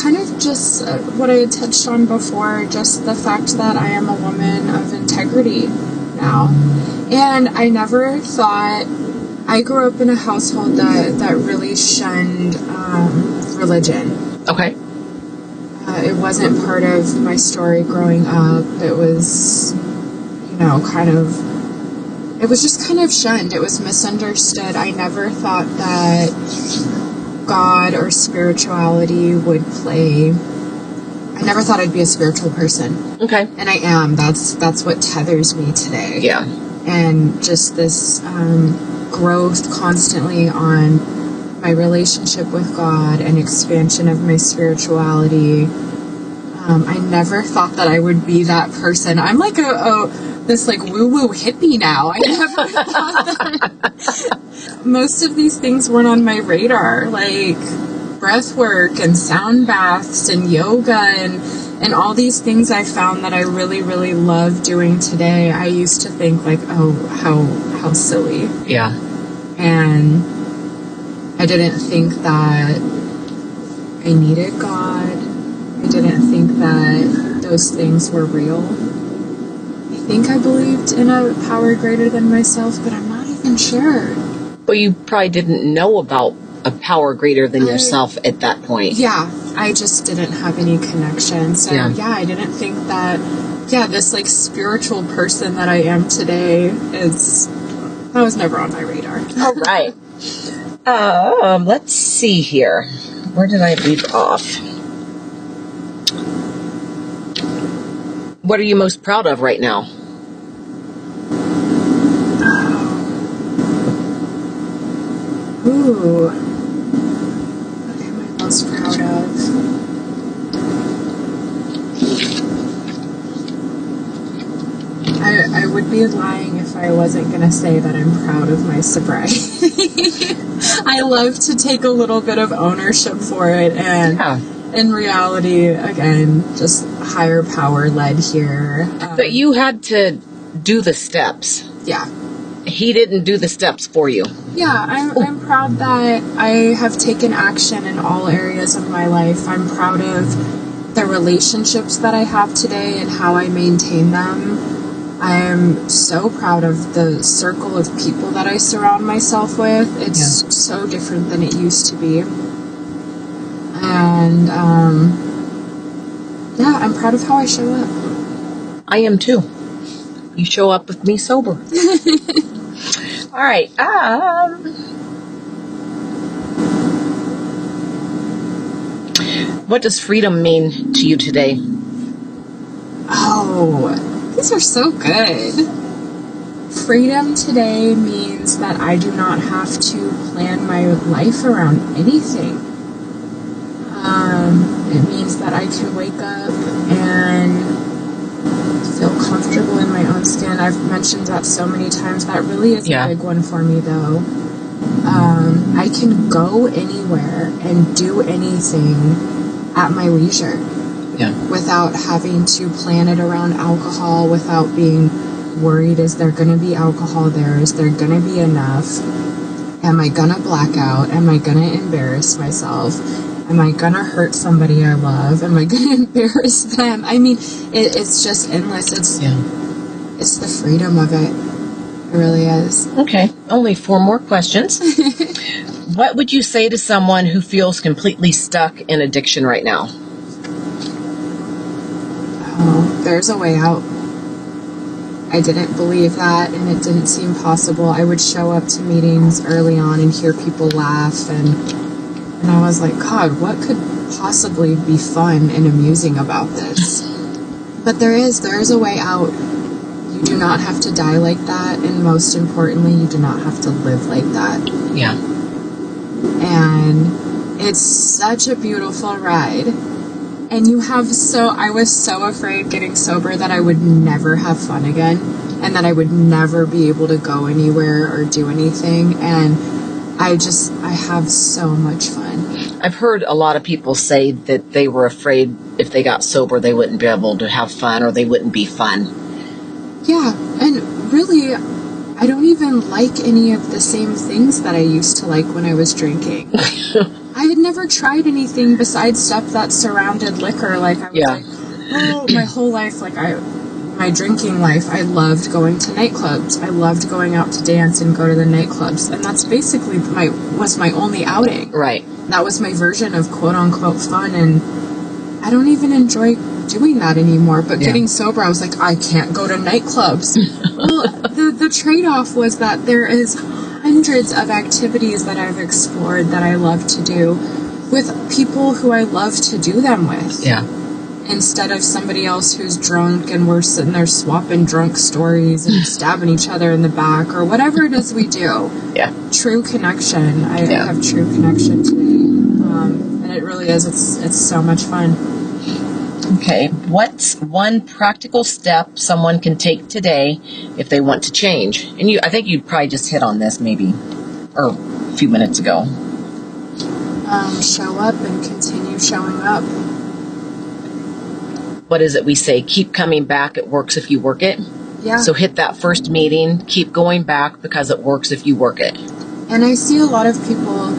Kind of just what I had touched on before, just the fact that I am a woman of integrity now. And I never thought, I grew up in a household that really shunned religion. Okay. It wasn't part of my story growing up. It was, it was just kind of shunned. It was misunderstood. I never thought that God or spirituality would play. I never thought I'd be a spiritual person. Okay. And I am. That's what tethers me today. Yeah. And just this growth constantly on my relationship with God and expansion of my spirituality. I never thought that I would be that person. I'm like this like woo-woo hippie now. I never thought that most of these things weren't on my radar, like breath work and sound baths and yoga and all these things I found that I really, really love doing today. I used to think like, oh, how silly. Yeah. And I didn't think that I needed God. I didn't think that those things were real. I think I believed in a power greater than myself, but I'm not even sure. Well, you probably didn't know about a power greater than yourself at that point. Yeah, I just didn't have any connection. So I didn't think that, this like spiritual person that I am today that was never on my radar. All right. Let's see here. Where did I leave off? What are you most proud of right now? Ooh. What am I most proud of? I would be lying if I wasn't going to say that I'm proud of my sobriety. I love to take a little bit of ownership for it, and in reality, again, just higher power led here. But you had to do the steps. Yeah. He didn't do the steps for you. Yeah, I'm proud that I have taken action in all areas of my life. I'm proud of the relationships that I have today and how I maintain them. I am so proud of the circle of people that I surround myself with. It's so different than it used to be. And, I'm proud of how I show up. I am too. You show up with me sober. All right. What does freedom mean to you today? Oh, these are so good. Freedom today means that I do not have to plan my life around anything. It means that I can wake up and feel comfortable in my own skin. I've mentioned that so many times. That really is a big one for me, though. I can go anywhere and do anything at my leisure. Yeah. Without having to plan it around alcohol, without being worried, is there going to be alcohol there? Is there going to be enough? Am I going to black out? Am I going to embarrass myself? Am I going to hurt somebody I love? Am I going to embarrass them? I mean, it's just endless. It's the freedom of it. It really is. Okay. Only 4 more questions. What would you say to someone who feels completely stuck in addiction right now? Oh, there's a way out. I didn't believe that, and it didn't seem possible. I would show up to meetings early on and hear people laugh, and I was like, God, what could possibly be fun and amusing about this? But there is a way out. You do not have to die like that, and most importantly, you do not have to live like that. Yeah. And it's such a beautiful ride. And I was so afraid getting sober that I would never have fun again, and that I would never be able to go anywhere or do anything. And I have so much fun. I've heard a lot of people say that they were afraid if they got sober, they wouldn't be able to have fun or they wouldn't be fun. Yeah, and really, I don't even like any of the same things that I used to like when I was drinking. I had never tried anything besides stuff that surrounded liquor. Like, I was like, oh, my whole life, like, my drinking life, I loved going to nightclubs. I loved going out to dance and go to the nightclubs. And that's basically was my only outing. Right. That was my version of quote-unquote fun, and I don't even enjoy doing that anymore. But getting sober, I was like, I can't go to nightclubs. Well, the trade-off was that there is hundreds of activities that I've explored that I love to do with people who I love to do them with. Yeah. Instead of somebody else who's drunk and we're sitting there swapping drunk stories and stabbing each other in the back or whatever it is we do. Yeah. True connection. I have true connection today. And it really is. It's so much fun. Okay. What's one practical step someone can take today if they want to change? And I think you probably just hit on this maybe or a few minutes ago. Show up and continue showing up. What is it we say? Keep coming back. It works if you work it. Yeah. So hit that first meeting. Keep going back because it works if you work it. And I see a lot of people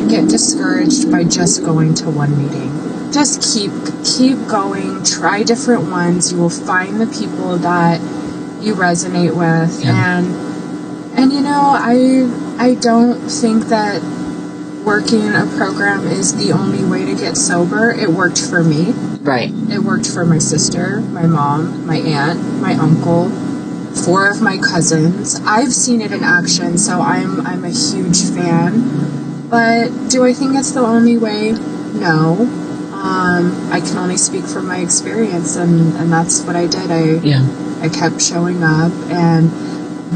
get discouraged by just going to one meeting. Just keep going. Try different ones. You will find the people that you resonate with. Yeah. And you know, I don't think that working a program is the only way to get sober. It worked for me. Right. It worked for my sister, my mom, my aunt, my uncle, 4 of my cousins. I've seen it in action, so I'm a huge fan. But do I think it's the only way? No. I can only speak from my experience, and that's what I did. I kept showing up and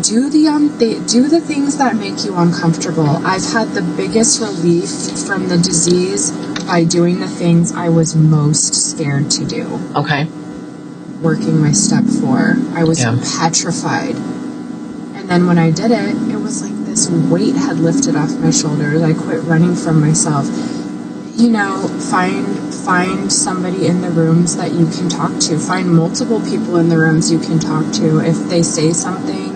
do the things that make you uncomfortable. I've had the biggest relief from the disease by doing the things I was most scared to do. Okay. Working my step 4. I was petrified. And then when I did it, it was like this weight had lifted off my shoulders. I quit running from myself. You know, find somebody in the rooms that you can talk to. Find multiple people in the rooms you can talk to. If they say something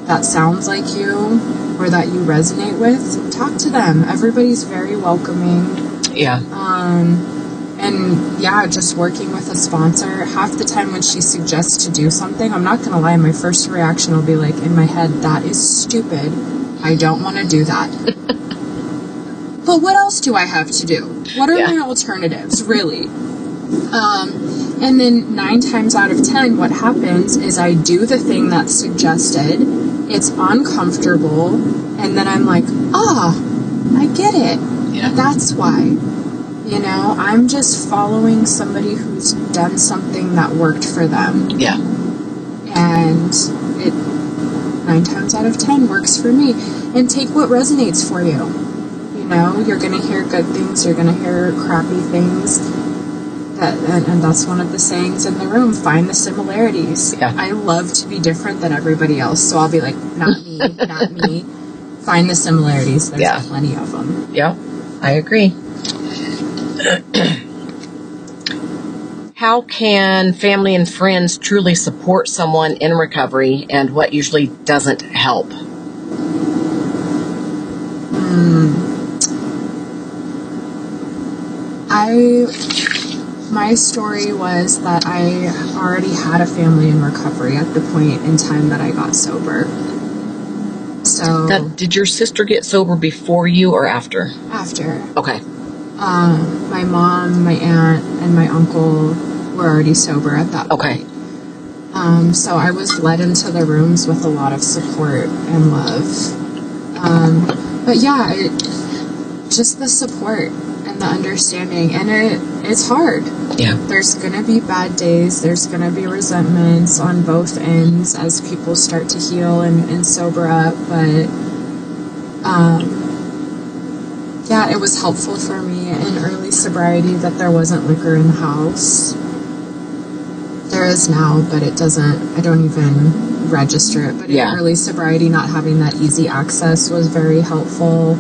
that sounds like you or that you resonate with, talk to them. Everybody's very welcoming. Yeah. And yeah, just working with a sponsor. Half the time when she suggests to do something, I'm not going to lie, my first reaction will be like, in my head, that is stupid. I don't want to do that. But what else do I have to do? What are my alternatives, really? And then 9 times out of 10, what happens is I do the thing that's suggested. It's uncomfortable. And then I'm like, I get it. Yeah. That's why. You know, I'm just following somebody who's done something that worked for them. Yeah. And it 9 times out of 10 works for me. And take what resonates for you. You know, you're going to hear good things. You're going to hear crappy things. And that's one of the sayings in the room. Find the similarities. Yeah. I love to be different than everybody else. So I'll be like, not me, not me. Find the similarities. There's plenty of them. Yeah, I agree. How can family and friends truly support someone in recovery, and what usually doesn't help? My story was that I already had a family in recovery at the point in time that I got sober. So Did your sister get sober before you or after? After. Okay. My mom, my aunt, and my uncle were already sober at that point. Okay. So I was led into the rooms with a lot of support and love. But yeah, just the support and the understanding. And it's hard. Yeah. There's going to be bad days. There's going to be resentments on both ends as people start to heal and sober up. But yeah, it was helpful for me in early sobriety that there wasn't liquor in the house. There is now, but I don't even register it. But in early sobriety, not having that easy access was very helpful.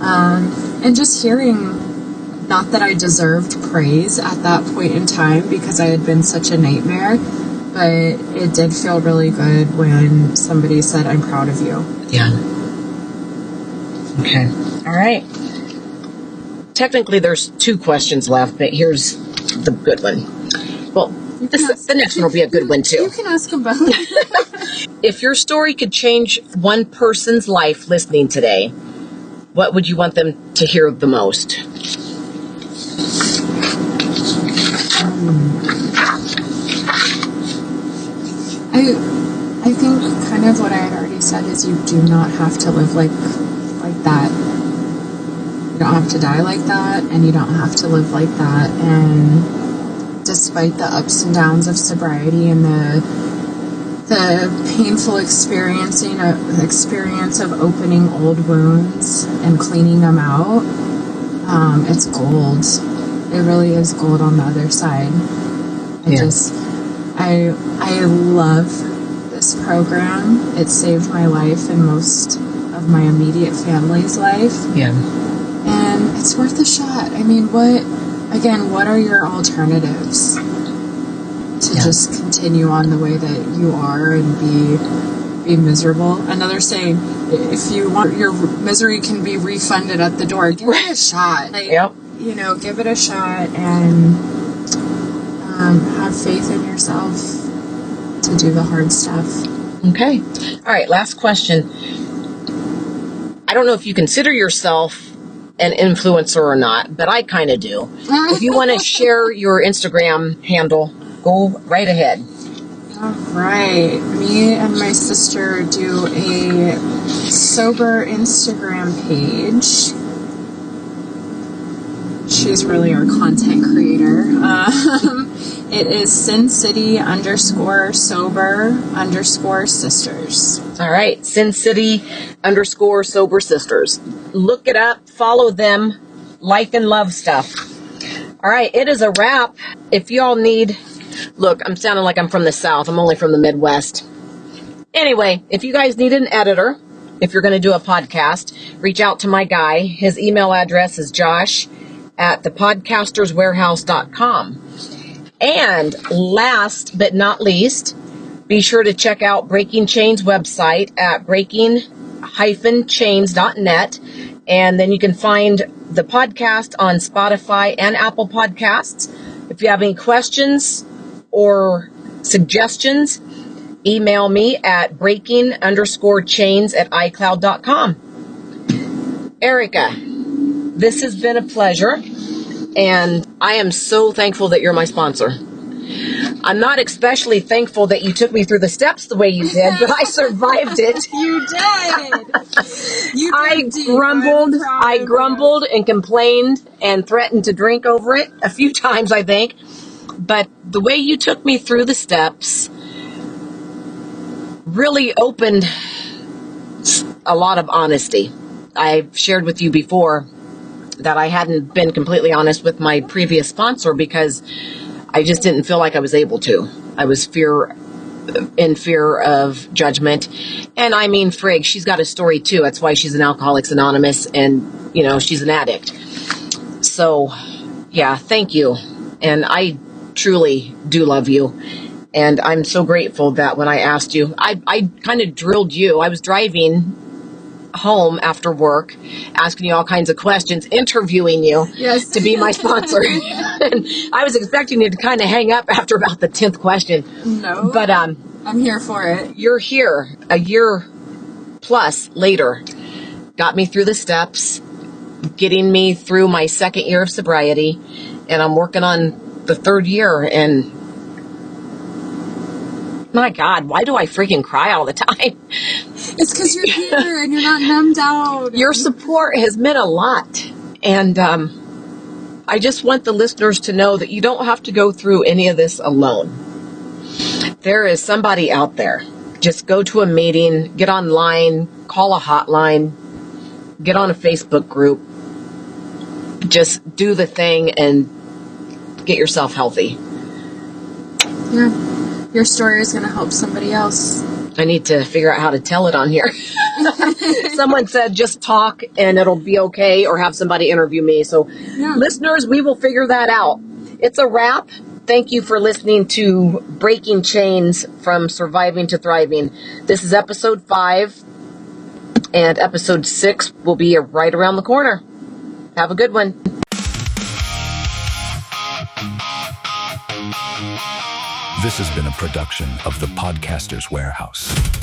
And just hearing not that I deserved praise at that point in time because I had been such a nightmare, but it did feel really good when somebody said, I'm proud of you. Yeah. Okay. All right. Technically, there's 2 questions left, but here's the good one. Well, the next one will be a good one, too. You can ask them both. If your story could change one person's life listening today, what would you want them to hear the most? I think kind of what I had already said is you do not have to live like that. You don't have to die like that, and you don't have to live like that. And despite the ups and downs of sobriety and the painful experience of opening old wounds and cleaning them out, it's gold. It really is gold on the other side. I love this program. It saved my life and most of my immediate family's life. Yeah. And it's worth a shot. I mean, what are your alternatives to just continue on the way that you are and be miserable? Another saying, if you want your misery can be refunded at the door, give it a shot. Yep. Give it a shot and have faith in yourself to do the hard stuff. Okay. All right, last question. I don't know if you consider yourself an influencer or not, but I kind of do. If you want to share your Instagram handle, go right ahead. All right. Me and my sister do a sober Instagram page. She's really our content creator. It is Sin City _sober_sisters. All right. Sin City _sober sisters. Look it up. Follow them. Like and love stuff. All right. It is a wrap. If y'all need... Look, I'm sounding like I'm from the South. I'm only from the Midwest. Anyway, if you guys need an editor, if you're going to do a podcast, reach out to my guy. His email address is josh@thepodcasterswarehouse.com. And last but not least, be sure to check out Breaking Chains website at breaking-chains.net. And then you can find the podcast on Spotify and Apple Podcasts. If you have any questions or suggestions, email me at breaking_chains@icloud.com. Erica, this has been a pleasure. And I am so thankful that you're my sponsor. I'm not especially thankful that you took me through the steps the way you did, but I survived it. You did. I grumbled and complained and threatened to drink over it a few times, I think. But the way you took me through the steps really opened a lot of honesty. I've shared with you before that I hadn't been completely honest with my previous sponsor because I just didn't feel like I was able to. I was in fear of judgment. And I mean, frig, she's got a story too. That's why she's an Alcoholics Anonymous and, she's an addict. So, yeah, thank you. And I truly do love you. And I'm so grateful that when I asked you, I kind of drilled you. I was driving home after work, asking you all kinds of questions, interviewing you to be my sponsor. And I was expecting you to kind of hang up after about the 10th question. No, but I'm here for it. You're here a year plus later. Got me through the steps, getting me through my 2nd year of sobriety, and I'm working on the 3rd year. And my God, why do I freaking cry all the time? It's because you're here and you're not numbed out. Your support has meant a lot. And I just want the listeners to know that you don't have to go through any of this alone. There is somebody out there. Just go to a meeting, get online, call a hotline, get on a Facebook group. Just do the thing and get yourself healthy. Yeah. Your story is going to help somebody else. I need to figure out how to tell it on here. Someone said just talk and it'll be okay, or have somebody interview me. So listeners, we will figure that out. It's a wrap. Thank you for listening to Breaking Chains from Surviving to Thriving. This is episode 5, and episode 6 will be right around the corner. Have a good one. This has been a production of the Podcasters Warehouse.